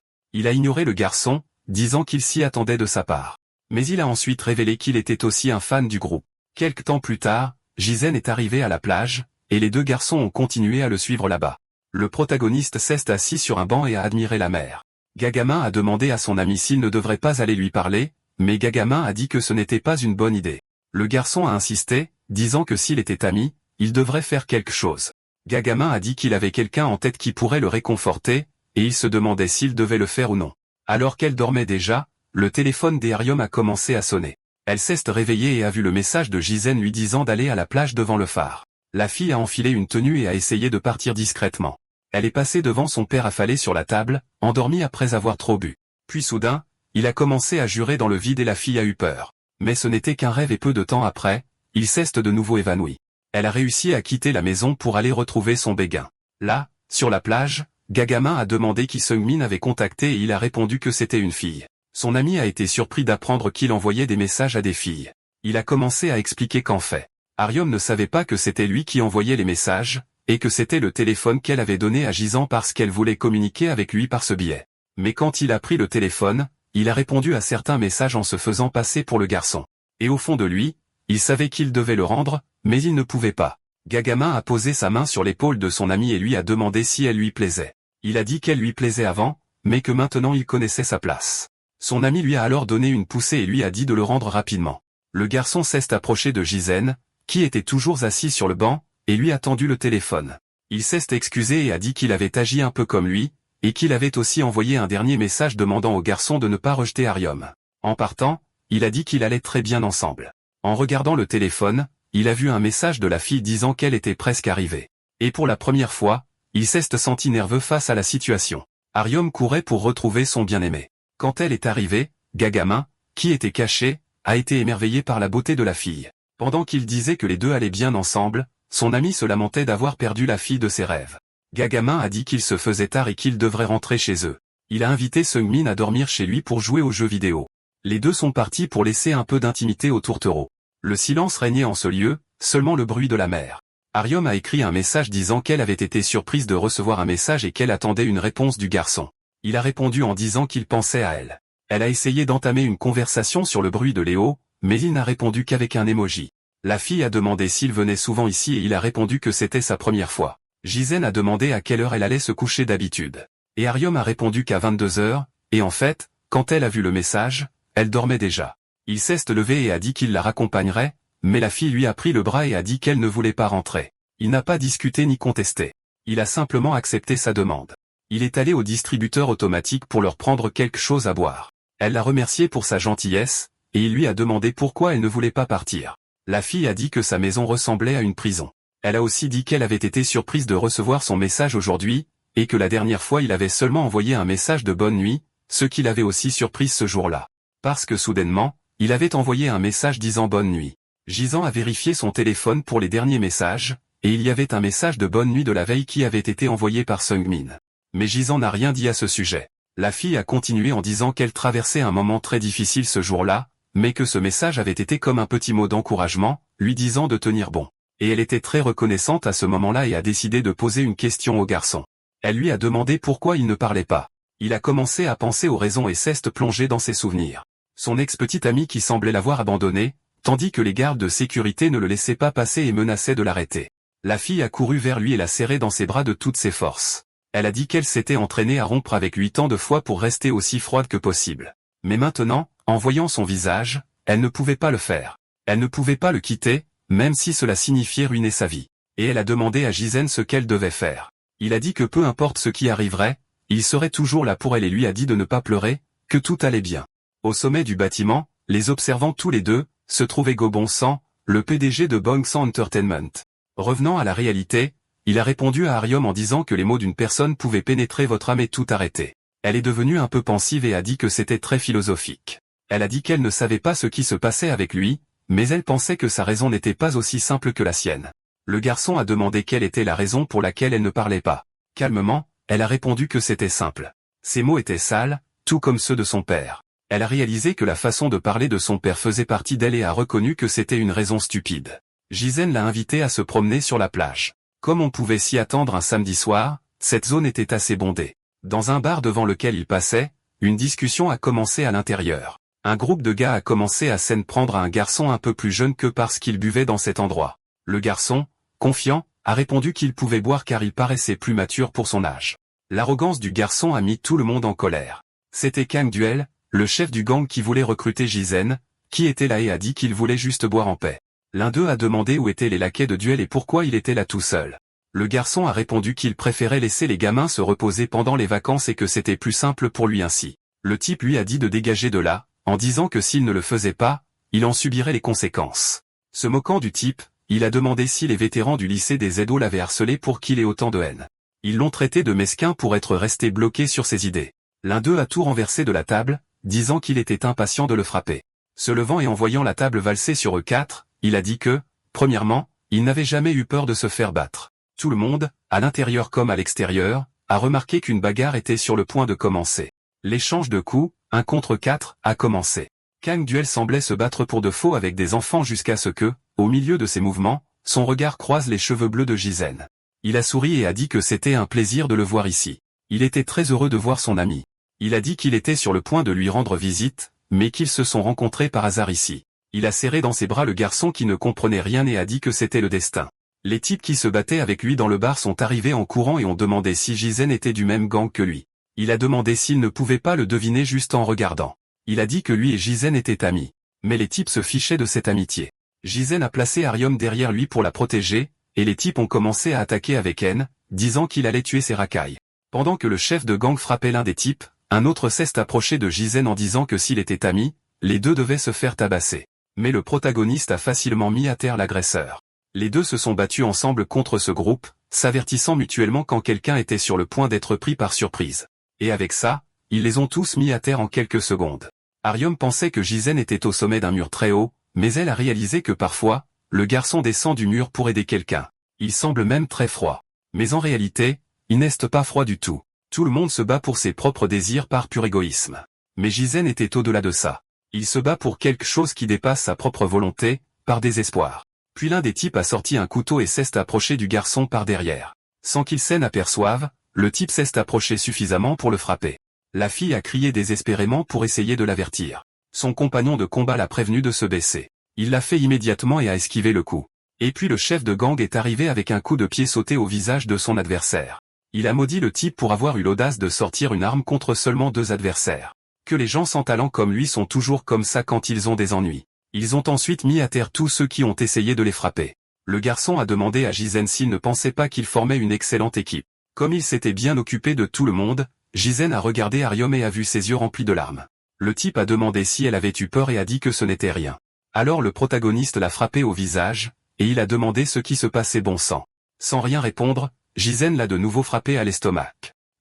Il a ignoré le garçon, disant qu'il s'y attendait de sa part. Mais il a ensuite révélé qu'il était aussi un fan du groupe. Quelque temps plus tard, Jizen est arrivé à la plage, et les deux garçons ont continué à le suivre là-bas. Le protagoniste s'est assis sur un banc et a admiré la mer. Gagamin a demandé à son ami s'il ne devrait pas aller lui parler, mais Gagamin a dit que ce n'était pas une bonne idée. Le garçon a insisté, disant que s'il était ami, il devrait faire quelque chose. Gagamin a dit qu'il avait quelqu'un en tête qui pourrait le réconforter, et il se demandait s'il devait le faire ou non. Alors qu'elle dormait déjà, le téléphone d'Arium a commencé à sonner. Elle s'est réveillée et a vu le message de Jizen lui disant d'aller à la plage devant le phare. La fille a enfilé une tenue et a essayé de partir discrètement. Elle est passée devant son père affalé sur la table, endormi après avoir trop bu. Puis soudain, il a commencé à jurer dans le vide et la fille a eu peur. Mais ce n'était qu'un rêve et peu de temps après, il s'est de nouveau évanoui. Elle a réussi à quitter la maison pour aller retrouver son béguin. Là, sur la plage, Gagamin a demandé qui Seungmin avait contacté et il a répondu que c'était une fille. Son ami a été surpris d'apprendre qu'il envoyait des messages à des filles. Il a commencé à expliquer qu'en fait, Arium ne savait pas que c'était lui qui envoyait les messages, et que c'était le téléphone qu'elle avait donné à Jisan parce qu'elle voulait communiquer avec lui par ce biais. Mais quand il a pris le téléphone, il a répondu à certains messages en se faisant passer pour le garçon. Et au fond de lui, il savait qu'il devait le rendre, mais il ne pouvait pas. Gagamin a posé sa main sur l'épaule de son ami et lui a demandé si elle lui plaisait. Il a dit qu'elle lui plaisait avant, mais que maintenant il connaissait sa place. Son ami lui a alors donné une poussée et lui a dit de le rendre rapidement. Le garçon s'est approché de Jizen, qui était toujours assis sur le banc, et lui a tendu le téléphone. Il s'est excusé et a dit qu'il avait agi un peu comme lui, et qu'il avait aussi envoyé un dernier message demandant au garçon de ne pas rejeter Arium. En partant, il a dit qu'il allait très bien ensemble. En regardant le téléphone, il a vu un message de la fille disant qu'elle était presque arrivée. Et pour la première fois, il s'est senti nerveux face à la situation. Arium courait pour retrouver son bien-aimé. Quand elle est arrivée, Gagamin, qui était caché, a été émerveillé par la beauté de la fille. Pendant qu'il disait que les deux allaient bien ensemble, son ami se lamentait d'avoir perdu la fille de ses rêves. Gagamin a dit qu'il se faisait tard et qu'il devrait rentrer chez eux. Il a invité Seungmin à dormir chez lui pour jouer aux jeux vidéo. Les deux sont partis pour laisser un peu d'intimité aux tourtereaux. Le silence régnait en ce lieu, seulement le bruit de la mer. Arium a écrit un message disant qu'elle avait été surprise de recevoir un message et qu'elle attendait une réponse du garçon. Il a répondu en disant qu'il pensait à elle. Elle a essayé d'entamer une conversation sur le bruit de Léo, mais il n'a répondu qu'avec un emoji. La fille a demandé s'il venait souvent ici et il a répondu que c'était sa première fois. Jizen a demandé à quelle heure elle allait se coucher d'habitude. Et Arium a répondu qu'à 22 heures, et en fait, quand elle a vu le message, elle dormait déjà. Il s'est levé et a dit qu'il la raccompagnerait, mais la fille lui a pris le bras et a dit qu'elle ne voulait pas rentrer. Il n'a pas discuté ni contesté. Il a simplement accepté sa demande. Il est allé au distributeur automatique pour leur prendre quelque chose à boire. Elle l'a remercié pour sa gentillesse, et il lui a demandé pourquoi elle ne voulait pas partir. La fille a dit que sa maison ressemblait à une prison. Elle a aussi dit qu'elle avait été surprise de recevoir son message aujourd'hui, et que la dernière fois il avait seulement envoyé un message de bonne nuit, ce qui l'avait aussi surprise ce jour-là. Parce que soudainement, il avait envoyé un message disant bonne nuit. Jisan a vérifié son téléphone pour les derniers messages, et il y avait un message de bonne nuit de la veille qui avait été envoyé par Seungmin. Mais Jisan n'a rien dit à ce sujet. La fille a continué en disant qu'elle traversait un moment très difficile ce jour-là, mais que ce message avait été comme un petit mot d'encouragement, lui disant de tenir bon. Et elle était très reconnaissante à ce moment-là et a décidé de poser une question au garçon. Elle lui a demandé pourquoi il ne parlait pas. Il a commencé à penser aux raisons et s'est plongé dans ses souvenirs. Son ex-petite amie qui semblait l'avoir abandonné, tandis que les gardes de sécurité ne le laissaient pas passer et menaçaient de l'arrêter. La fille a couru vers lui et l'a serré dans ses bras de toutes ses forces. Elle a dit qu'elle s'était entraînée à rompre avec lui tant de fois pour rester aussi froide que possible. Mais maintenant, en voyant son visage, elle ne pouvait pas le faire. Elle ne pouvait pas le quitter, même si cela signifiait ruiner sa vie. Et elle a demandé à Jizen ce qu'elle devait faire. Il a dit que peu importe ce qui arriverait, il serait toujours là pour elle et lui a dit de ne pas pleurer, que tout allait bien. Au sommet du bâtiment, les observant tous les deux, se trouvait Gobon San, le PDG de Bongsan Entertainment. Revenant à la réalité, il a répondu à Arium en disant que les mots d'une personne pouvaient pénétrer votre âme et tout arrêter. Elle est devenue un peu pensive et a dit que c'était très philosophique. Elle a dit qu'elle ne savait pas ce qui se passait avec lui, mais elle pensait que sa raison n'était pas aussi simple que la sienne. Le garçon a demandé quelle était la raison pour laquelle elle ne parlait pas. Calmement, elle a répondu que c'était simple. Ses mots étaient sales, tout comme ceux de son père. Elle a réalisé que la façon de parler de son père faisait partie d'elle et a reconnu que c'était une raison stupide. Gisèle l'a invité à se promener sur la plage. Comme on pouvait s'y attendre un samedi soir, cette zone était assez bondée. Dans un bar devant lequel il passait, une discussion a commencé à l'intérieur. Un groupe de gars a commencé à s'en prendre à un garçon un peu plus jeune que parce qu'il buvait dans cet endroit. Le garçon, confiant, a répondu qu'il pouvait boire car il paraissait plus mature pour son âge. L'arrogance du garçon a mis tout le monde en colère. C'était Kang Duel, le chef du gang qui voulait recruter Gisèle, qui était là et a dit qu'il voulait juste boire en paix. L'un d'eux a demandé où étaient les laquais de Duel et pourquoi il était là tout seul. Le garçon a répondu qu'il préférait laisser les gamins se reposer pendant les vacances et que c'était plus simple pour lui ainsi. Le type lui a dit de dégager de là, en disant que s'il ne le faisait pas, il en subirait les conséquences. Se moquant du type, il a demandé si les vétérans du lycée des Edo l'avaient harcelé pour qu'il ait autant de haine. Ils l'ont traité de mesquin pour être resté bloqué sur ses idées. L'un d'eux a tout renversé de la table, disant qu'il était impatient de le frapper. Se levant et en voyant la table valser sur eux quatre, il a dit que, premièrement, il n'avait jamais eu peur de se faire battre. Tout le monde, à l'intérieur comme à l'extérieur, a remarqué qu'une bagarre était sur le point de commencer. L'échange de coups, 1 contre 4, a commencé. Kang Duel semblait se battre pour de faux avec des enfants jusqu'à ce que, au milieu de ses mouvements, son regard croise les cheveux bleus de Gisèle. Il a souri et a dit que c'était un plaisir de le voir ici. Il était très heureux de voir son ami. Il a dit qu'il était sur le point de lui rendre visite, mais qu'ils se sont rencontrés par hasard ici. Il a serré dans ses bras le garçon qui ne comprenait rien et a dit que c'était le destin. Les types qui se battaient avec lui dans le bar sont arrivés en courant et ont demandé si Gisèle était du même gang que lui. Il a demandé s'il ne pouvait pas le deviner juste en regardant. Il a dit que lui et Gisèle étaient amis. Mais les types se fichaient de cette amitié. Gisèle a placé Ariom derrière lui pour la protéger, et les types ont commencé à attaquer avec haine, disant qu'il allait tuer ses racailles. Pendant que le chef de gang frappait l'un des types, un autre s'est approché de Gisèle en disant que s'il était ami, les deux devaient se faire tabasser. Mais le protagoniste a facilement mis à terre l'agresseur. Les deux se sont battus ensemble contre ce groupe, s'avertissant mutuellement quand quelqu'un était sur le point d'être pris par surprise. Et avec ça, ils les ont tous mis à terre en quelques secondes. Ariom pensait que Gisèle était au sommet d'un mur très haut, mais elle a réalisé que parfois, le garçon descend du mur pour aider quelqu'un. Il semble même très froid. Mais en réalité, il n'est pas froid du tout. Tout le monde se bat pour ses propres désirs par pur égoïsme. Mais Gisèle était au-delà de ça. Il se bat pour quelque chose qui dépasse sa propre volonté, par désespoir. Puis l'un des types a sorti un couteau et s'est approché du garçon par derrière. Sans qu'il s'en aperçoive, le type s'est approché suffisamment pour le frapper. La fille a crié désespérément pour essayer de l'avertir. Son compagnon de combat l'a prévenu de se baisser. Il l'a fait immédiatement et a esquivé le coup. Et puis le chef de gang est arrivé avec un coup de pied sauté au visage de son adversaire. Il a maudit le type pour avoir eu l'audace de sortir une arme contre seulement 2 adversaires. Que les gens sans talent comme lui sont toujours comme ça quand ils ont des ennuis. Ils ont ensuite mis à terre tous ceux qui ont essayé de les frapper. Le garçon a demandé à Gisèle s'il ne pensait pas qu'il formait une excellente équipe. Comme il s'était bien occupé de tout le monde, Gisèle a regardé Ariom et a vu ses yeux remplis de larmes. Le type a demandé si elle avait eu peur et a dit que ce n'était rien. Alors le protagoniste l'a frappé au visage, et il a demandé ce qui se passait bon sang. Sans rien répondre, Gisèle l'a de nouveau frappé à l'estomac.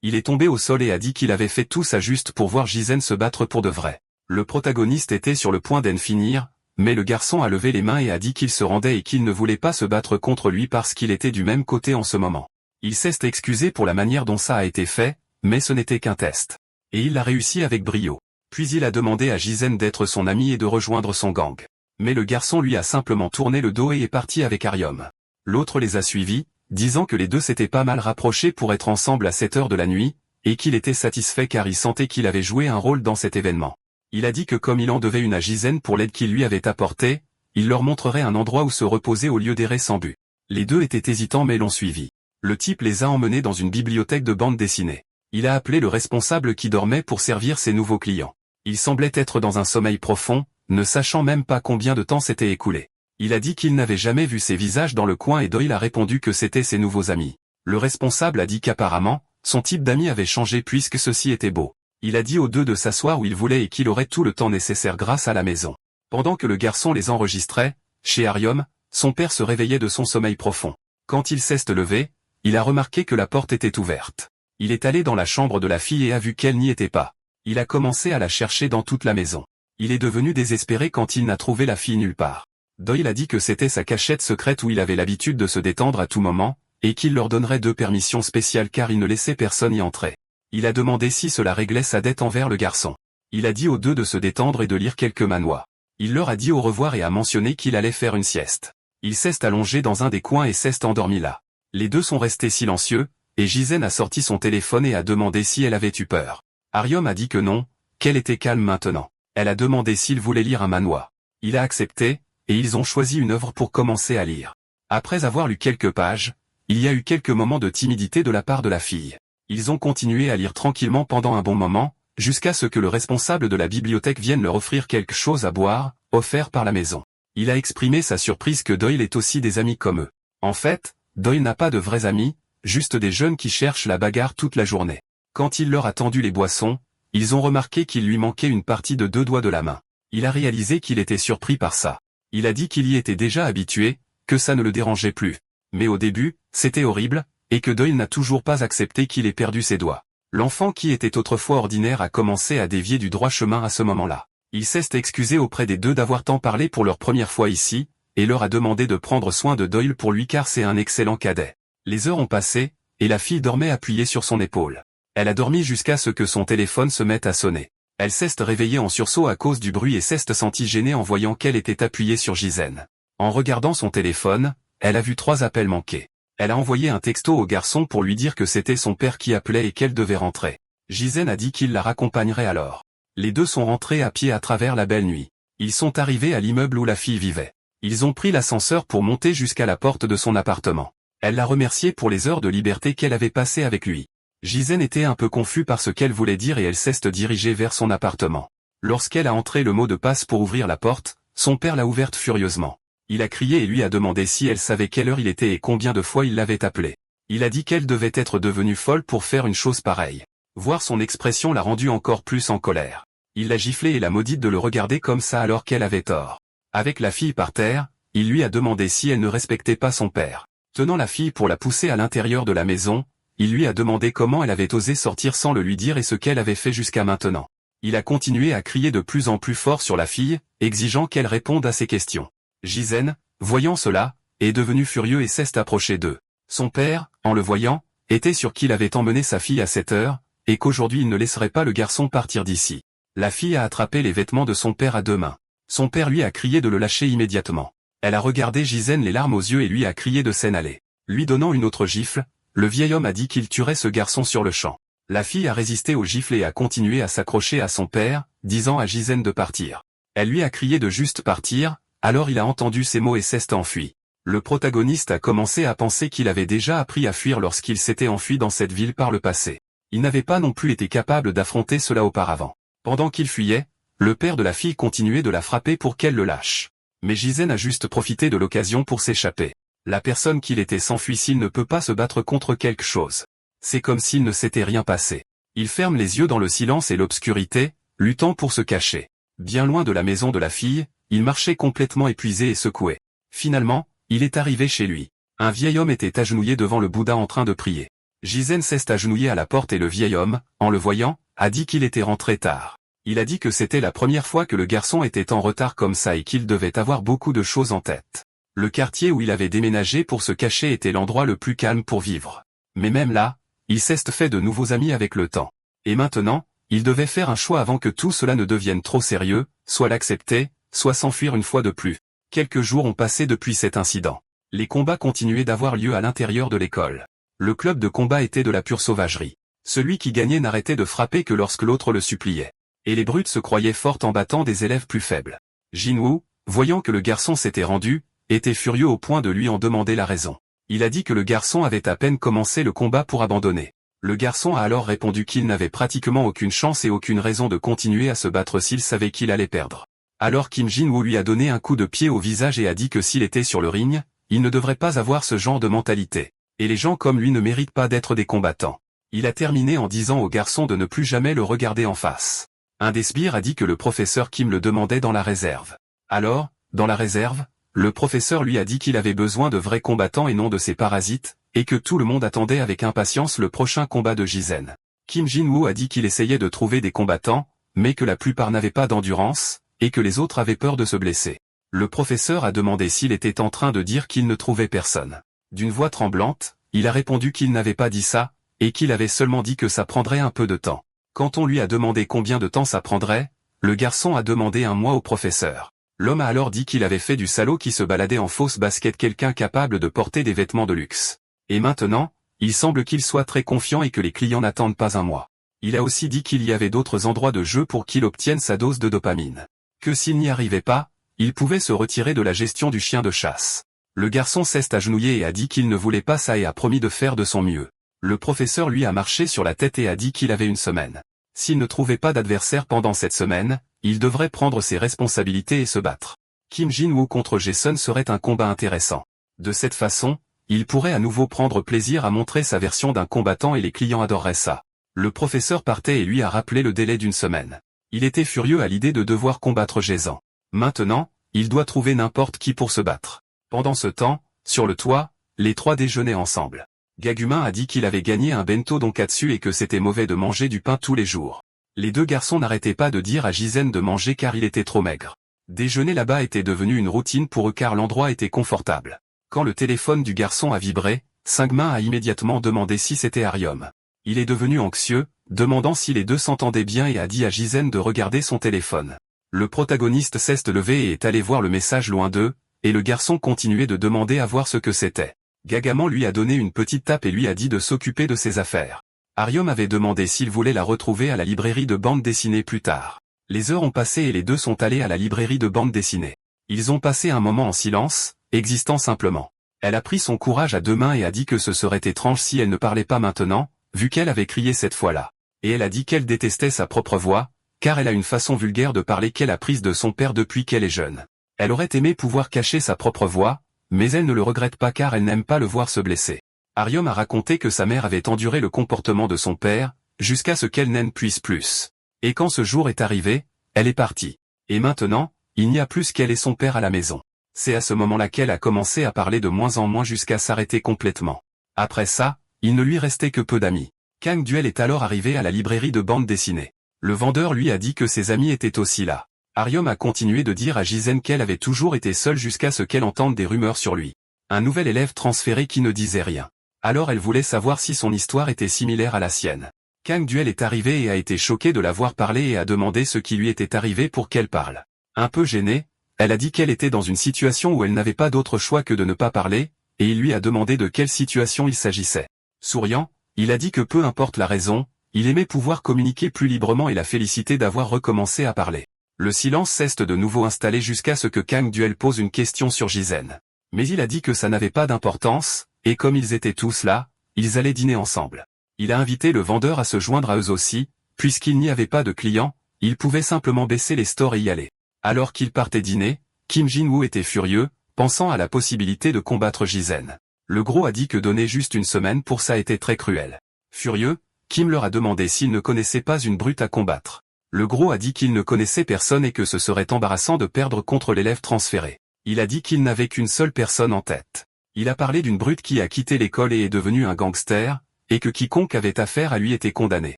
Il est tombé au sol et a dit qu'il avait fait tout ça juste pour voir Gisèle se battre pour de vrai. Le protagoniste était sur le point d'en finir, mais le garçon a levé les mains et a dit qu'il se rendait et qu'il ne voulait pas se battre contre lui parce qu'il était du même côté en ce moment. Il s'est excusé pour la manière dont ça a été fait, mais ce n'était qu'un test. Et il l'a réussi avec brio. Puis il a demandé à Gisèle d'être son ami et de rejoindre son gang. Mais le garçon lui a simplement tourné le dos et est parti avec Ariom. L'autre les a suivis, disant que les deux s'étaient pas mal rapprochés pour être ensemble à cette heure de la nuit, et qu'il était satisfait car il sentait qu'il avait joué un rôle dans cet événement. Il a dit que comme il en devait une à Gisèle pour l'aide qu'il lui avait apportée, il leur montrerait un endroit où se reposer au lieu d'errer sans but. Les deux étaient hésitants mais l'ont suivi. Le type les a emmenés dans une bibliothèque de bande dessinée. Il a appelé le responsable qui dormait pour servir ses nouveaux clients. Il semblait être dans un sommeil profond, ne sachant même pas combien de temps s'était écoulé. Il a dit qu'il n'avait jamais vu ces visages dans le coin et Doyle a répondu que c'étaient ses nouveaux amis. Le responsable a dit qu'apparemment, son type d'amis avait changé puisque ceci était beau. Il a dit aux deux de s'asseoir où ils voulaient et qu'il aurait tout le temps nécessaire grâce à la maison. Pendant que le garçon les enregistrait, chez Ariom, son père se réveillait de son sommeil profond. Quand il s'est levé, il a remarqué que la porte était ouverte. Il est allé dans la chambre de la fille et a vu qu'elle n'y était pas. Il a commencé à la chercher dans toute la maison. Il est devenu désespéré quand il n'a trouvé la fille nulle part. Doyle a dit que c'était sa cachette secrète où il avait l'habitude de se détendre à tout moment, et qu'il leur donnerait 2 permissions spéciales car il ne laissait personne y entrer. Il a demandé si cela réglait sa dette envers le garçon. Il a dit aux deux de se détendre et de lire quelques manhwas. Il leur a dit au revoir et a mentionné qu'il allait faire une sieste. Il s'est allongé dans un des coins et s'est endormi là. Les deux sont restés silencieux, et Gisèle a sorti son téléphone et a demandé si elle avait eu peur. Ariom a dit que non, qu'elle était calme maintenant. Elle a demandé s'il voulait lire un manhwa. Il a accepté, et ils ont choisi une œuvre pour commencer à lire. Après avoir lu quelques pages, il y a eu quelques moments de timidité de la part de la fille. Ils ont continué à lire tranquillement pendant un bon moment, jusqu'à ce que le responsable de la bibliothèque vienne leur offrir quelque chose à boire, offert par la maison. Il a exprimé sa surprise que Doyle ait aussi des amis comme eux. En fait, Doyle n'a pas de vrais amis, juste des jeunes qui cherchent la bagarre toute la journée. Quand il leur a tendu les boissons, ils ont remarqué qu'il lui manquait une partie de 2 doigts de la main. Il a réalisé qu'il était surpris par ça. Il a dit qu'il y était déjà habitué, que ça ne le dérangeait plus. Mais au début, c'était horrible, et que Doyle n'a toujours pas accepté qu'il ait perdu ses doigts. L'enfant qui était autrefois ordinaire a commencé à dévier du droit chemin à ce moment-là. Il s'est excusé auprès des deux d'avoir tant parlé pour leur première fois ici, et leur a demandé de prendre soin de Doyle pour lui car c'est un excellent cadet. Les heures ont passé, et la fille dormait appuyée sur son épaule. Elle a dormi jusqu'à ce que son téléphone se mette à sonner. Elle s'est réveillée en sursaut à cause du bruit et s'est sentie gênée en voyant qu'elle était appuyée sur Gisèle. En regardant son téléphone, elle a vu 3 appels manqués. Elle a envoyé un texto au garçon pour lui dire que c'était son père qui appelait et qu'elle devait rentrer. Gisèle a dit qu'il la raccompagnerait alors. Les deux sont rentrés à pied à travers la belle nuit. Ils sont arrivés à l'immeuble où la fille vivait. Ils ont pris l'ascenseur pour monter jusqu'à la porte de son appartement. Elle l'a remercié pour les heures de liberté qu'elle avait passées avec lui. Gisèle était un peu confus par ce qu'elle voulait dire et elle s'est dirigée vers son appartement. Lorsqu'elle a entré le mot de passe pour ouvrir la porte, son père l'a ouverte furieusement. Il a crié et lui a demandé si elle savait quelle heure il était et combien de fois il l'avait appelée. Il a dit qu'elle devait être devenue folle pour faire une chose pareille. Voir son expression l'a rendue encore plus en colère. Il l'a giflée et l'a maudite de le regarder comme ça alors qu'elle avait tort. Avec la fille par terre, il lui a demandé si elle ne respectait pas son père. Tenant la fille pour la pousser à l'intérieur de la maison, il lui a demandé comment elle avait osé sortir sans le lui dire et ce qu'elle avait fait jusqu'à maintenant. Il a continué à crier de plus en plus fort sur la fille, exigeant qu'elle réponde à ses questions. Gisèle, voyant cela, est devenu furieux et s'est approché d'eux. Son père, en le voyant, était sûr qu'il avait emmené sa fille à cette heure, et qu'aujourd'hui il ne laisserait pas le garçon partir d'ici. La fille a attrapé les vêtements de son père à 2 mains. Son père lui a crié de le lâcher immédiatement. Elle a regardé Gisèle les larmes aux yeux et lui a crié de s'en aller. Lui donnant une autre gifle, le vieil homme a dit qu'il tuerait ce garçon sur le champ. La fille a résisté aux gifles et a continué à s'accrocher à son père, disant à Gisèle de partir. Elle lui a crié de juste partir, alors il a entendu ces mots et s'est enfui. Le protagoniste a commencé à penser qu'il avait déjà appris à fuir lorsqu'il s'était enfui dans cette ville par le passé. Il n'avait pas non plus été capable d'affronter cela auparavant. Pendant qu'il fuyait, le père de la fille continuait de la frapper pour qu'elle le lâche. Mais Gisèle a juste profité de l'occasion pour s'échapper. La personne qu'il était s'enfuit s'il ne peut pas se battre contre quelque chose. C'est comme s'il ne s'était rien passé. Il ferme les yeux dans le silence et l'obscurité, luttant pour se cacher. Bien loin de la maison de la fille, il marchait complètement épuisé et secoué. Finalement, il est arrivé chez lui. Un vieil homme était agenouillé devant le Bouddha en train de prier. Gisèle s'est agenouillé à la porte et le vieil homme, en le voyant, a dit qu'il était rentré tard. Il a dit que c'était la première fois que le garçon était en retard comme ça et qu'il devait avoir beaucoup de choses en tête. Le quartier où il avait déménagé pour se cacher était l'endroit le plus calme pour vivre. Mais même là, il s'est fait de nouveaux amis avec le temps. Et maintenant, il devait faire un choix avant que tout cela ne devienne trop sérieux, soit l'accepter, soit s'enfuir une fois de plus. Quelques jours ont passé depuis cet incident. Les combats continuaient d'avoir lieu à l'intérieur de l'école. Le club de combat était de la pure sauvagerie. Celui qui gagnait n'arrêtait de frapper que lorsque l'autre le suppliait. Et les brutes se croyaient fortes en battant des élèves plus faibles. Jinwoo, voyant que le garçon s'était rendu, était furieux au point de lui en demander la raison. Il a dit que le garçon avait à peine commencé le combat pour abandonner. Le garçon a alors répondu qu'il n'avait pratiquement aucune chance et aucune raison de continuer à se battre s'il savait qu'il allait perdre. Alors Kim Jin-woo lui a donné un coup de pied au visage et a dit que s'il était sur le ring, il ne devrait pas avoir ce genre de mentalité. Et les gens comme lui ne méritent pas d'être des combattants. Il a terminé en disant au garçon de ne plus jamais le regarder en face. Un des sbires a dit que le professeur Kim le demandait dans la réserve. Alors, dans la réserve, le professeur lui a dit qu'il avait besoin de vrais combattants et non de ces parasites, et que tout le monde attendait avec impatience le prochain combat de Gisèle. Kim Jin-woo a dit qu'il essayait de trouver des combattants, mais que la plupart n'avaient pas d'endurance, et que les autres avaient peur de se blesser. Le professeur a demandé s'il était en train de dire qu'il ne trouvait personne. D'une voix tremblante, il a répondu qu'il n'avait pas dit ça, et qu'il avait seulement dit que ça prendrait un peu de temps. Quand on lui a demandé combien de temps ça prendrait, le garçon a demandé 1 mois au professeur. L'homme a alors dit qu'il avait fait du salaud qui se baladait en fausse basket quelqu'un capable de porter des vêtements de luxe. Et maintenant, il semble qu'il soit très confiant et que les clients n'attendent pas 1 mois. Il a aussi dit qu'il y avait d'autres endroits de jeu pour qu'il obtienne sa dose de dopamine. Que s'il n'y arrivait pas, il pouvait se retirer de la gestion du chien de chasse. Le garçon s'est agenouillé et a dit qu'il ne voulait pas ça et a promis de faire de son mieux. Le professeur lui a marché sur la tête et a dit qu'il avait 1 semaine. S'il ne trouvait pas d'adversaire pendant cette semaine, il devrait prendre ses responsabilités et se battre. Kim Jin-woo contre Jason serait un combat intéressant. De cette façon, il pourrait à nouveau prendre plaisir à montrer sa version d'un combattant et les clients adoreraient ça. Le professeur partait et lui a rappelé le délai d'1 semaine. Il était furieux à l'idée de devoir combattre Jason. Maintenant, il doit trouver n'importe qui pour se battre. Pendant ce temps, sur le toit, les 3 déjeunaient ensemble. Gagumin a dit qu'il avait gagné un bento donkatsu et que c'était mauvais de manger du pain tous les jours. Les 2 garçons n'arrêtaient pas de dire à Jizen de manger car il était trop maigre. Déjeuner là-bas était devenu une routine pour eux car l'endroit était confortable. Quand le téléphone du garçon a vibré, Sangmin a immédiatement demandé si c'était Ariom. Il est devenu anxieux, demandant si les 2 s'entendaient bien et a dit à Jizen de regarder son téléphone. Le protagoniste s'est levé et est allé voir le message loin d'eux, et le garçon continuait de demander à voir ce que c'était. Gagaman lui a donné une petite tape et lui a dit de s'occuper de ses affaires. Ariom avait demandé s'il voulait la retrouver à la librairie de bande dessinée plus tard. Les heures ont passé et les 2 sont allés à la librairie de bande dessinée. Ils ont passé un moment en silence, existant simplement. Elle a pris son courage à 2 mains et a dit que ce serait étrange si elle ne parlait pas maintenant, vu qu'elle avait crié cette fois-là. Et elle a dit qu'elle détestait sa propre voix, car elle a une façon vulgaire de parler qu'elle a prise de son père depuis qu'elle est jeune. Elle aurait aimé pouvoir cacher sa propre voix, mais elle ne le regrette pas car elle n'aime pas le voir se blesser. Ariom a raconté que sa mère avait enduré le comportement de son père, jusqu'à ce qu'elle n'en puisse plus. Et quand ce jour est arrivé, elle est partie. Et maintenant, il n'y a plus qu'elle et son père à la maison. C'est à ce moment-là qu'elle a commencé à parler de moins en moins jusqu'à s'arrêter complètement. Après ça, il ne lui restait que peu d'amis. Kang Duel est alors arrivé à la librairie de bande dessinée. Le vendeur lui a dit que ses amis étaient aussi là. Ariom a continué de dire à Jizen qu'elle avait toujours été seule jusqu'à ce qu'elle entende des rumeurs sur lui. Un nouvel élève transféré qui ne disait rien. Alors elle voulait savoir si son histoire était similaire à la sienne. Kang Duel est arrivé et a été choqué de la voir parler et a demandé ce qui lui était arrivé pour qu'elle parle. Un peu gênée, elle a dit qu'elle était dans une situation où elle n'avait pas d'autre choix que de ne pas parler, et il lui a demandé de quelle situation il s'agissait. Souriant, il a dit que peu importe la raison, il aimait pouvoir communiquer plus librement et la félicité d'avoir recommencé à parler. Le silence s'est de nouveau installé jusqu'à ce que Kang Duel pose une question sur Jizen. Mais il a dit que ça n'avait pas d'importance, et comme ils étaient tous là, ils allaient dîner ensemble. Il a invité le vendeur à se joindre à eux aussi, puisqu'il n'y avait pas de clients, il pouvait simplement baisser les stores et y aller. Alors qu'il partait dîner, Kim Jin-woo était furieux, pensant à la possibilité de combattre Jizen. Le gros a dit que donner juste 1 semaine pour ça était très cruel. Furieux, Kim leur a demandé s'ils ne connaissaient pas une brute à combattre. Le gros a dit qu'il ne connaissait personne et que ce serait embarrassant de perdre contre l'élève transféré. Il a dit qu'il n'avait qu'une seule personne en tête. Il a parlé d'une brute qui a quitté l'école et est devenue un gangster, et que quiconque avait affaire à lui était condamné.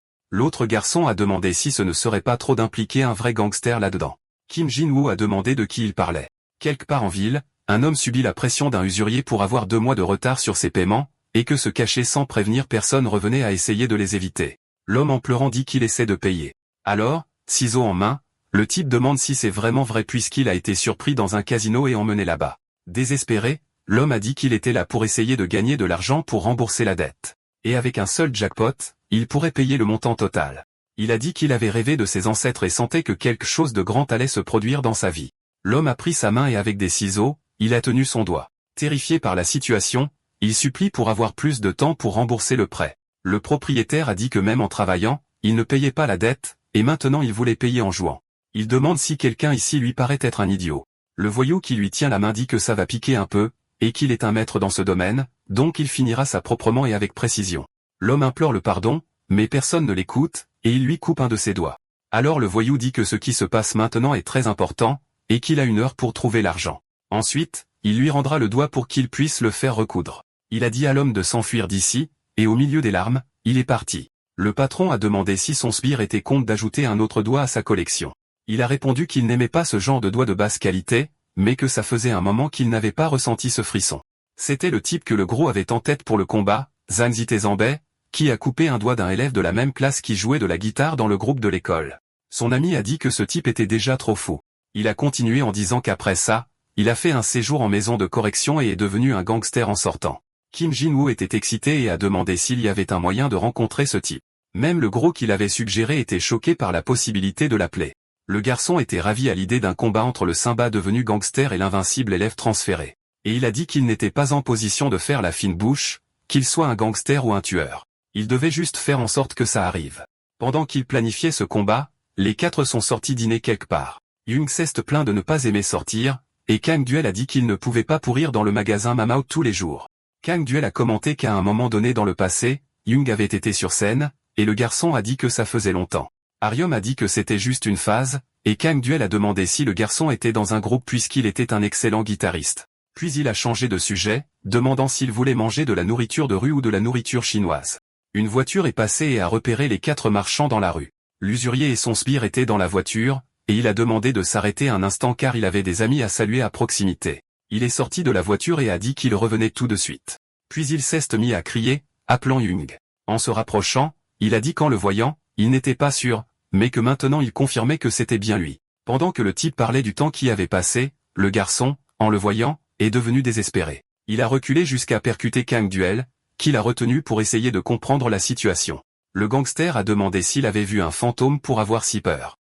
L'autre garçon a demandé si ce ne serait pas trop d'impliquer un vrai gangster là-dedans. Kim Jin-woo a demandé de qui il parlait. Quelque part en ville, un homme subit la pression d'un usurier pour avoir 2 mois de retard sur ses paiements, et que se cacher sans prévenir personne revenait à essayer de les éviter. L'homme en pleurant dit qu'il essaie de payer. Alors, ciseaux en main, le type demande si c'est vraiment vrai puisqu'il a été surpris dans un casino et emmené là-bas. Désespéré, l'homme a dit qu'il était là pour essayer de gagner de l'argent pour rembourser la dette. Et avec un seul jackpot, il pourrait payer le montant total. Il a dit qu'il avait rêvé de ses ancêtres et sentait que quelque chose de grand allait se produire dans sa vie. L'homme a pris sa main et avec des ciseaux, il a tenu son doigt. Terrifié par la situation, il supplie pour avoir plus de temps pour rembourser le prêt. Le propriétaire a dit que même en travaillant, il ne payait pas la dette, et maintenant il voulait payer en jouant. Il demande si quelqu'un ici lui paraît être un idiot. Le voyou qui lui tient la main dit que ça va piquer un peu, et qu'il est un maître dans ce domaine, donc il finira ça proprement et avec précision. L'homme implore le pardon, mais personne ne l'écoute, et il lui coupe un de ses doigts. Alors le voyou dit que ce qui se passe maintenant est très important, et qu'il a 1 heure pour trouver l'argent. Ensuite, il lui rendra le doigt pour qu'il puisse le faire recoudre. Il a dit à l'homme de s'enfuir d'ici, et au milieu des larmes, il est parti. Le patron a demandé si son sbire était compte d'ajouter un autre doigt à sa collection. Il a répondu qu'il n'aimait pas ce genre de doigt de basse qualité, mais que ça faisait un moment qu'il n'avait pas ressenti ce frisson. C'était le type que le gros avait en tête pour le combat, Zhang Zitezambet, qui a coupé un doigt d'un élève de la même classe qui jouait de la guitare dans le groupe de l'école. Son ami a dit que ce type était déjà trop fou. Il a continué en disant qu'après ça, il a fait un séjour en maison de correction et est devenu un gangster en sortant. Kim Jin-woo était excité et a demandé s'il y avait un moyen de rencontrer ce type. Même le gros qu'il avait suggéré était choqué par la possibilité de l'appeler. Le garçon était ravi à l'idée d'un combat entre le Simba devenu gangster et l'invincible élève transféré. Et il a dit qu'il n'était pas en position de faire la fine bouche, qu'il soit un gangster ou un tueur. Il devait juste faire en sorte que ça arrive. Pendant qu'il planifiait ce combat, les quatre sont sortis dîner quelque part. Young s'est plaint de ne pas aimer sortir, et Kang Duel a dit qu'il ne pouvait pas pourrir dans le magasin Mamao tous les jours. Kang Duel a commenté qu'à un moment donné dans le passé, Young avait été sur scène, et le garçon a dit que ça faisait longtemps. Ariom a dit que c'était juste une phase, et Kang Duel a demandé si le garçon était dans un groupe puisqu'il était un excellent guitariste. Puis il a changé de sujet, demandant s'il voulait manger de la nourriture de rue ou de la nourriture chinoise. Une voiture est passée et a repéré les quatre marchands dans la rue. L'usurier et son sbire étaient dans la voiture, et il a demandé de s'arrêter un instant car il avait des amis à saluer à proximité. Il est sorti de la voiture et a dit qu'il revenait tout de suite. Puis il s'est mis à crier, appelant Young. En se rapprochant, il a dit qu'en le voyant, il n'était pas sûr, mais que maintenant il confirmait que c'était bien lui. Pendant que le type parlait du temps qui avait passé, le garçon, en le voyant, est devenu désespéré. Il a reculé jusqu'à percuter Kang Duel, qu'il a retenu pour essayer de comprendre la situation. Le gangster a demandé s'il avait vu un fantôme pour avoir si peur.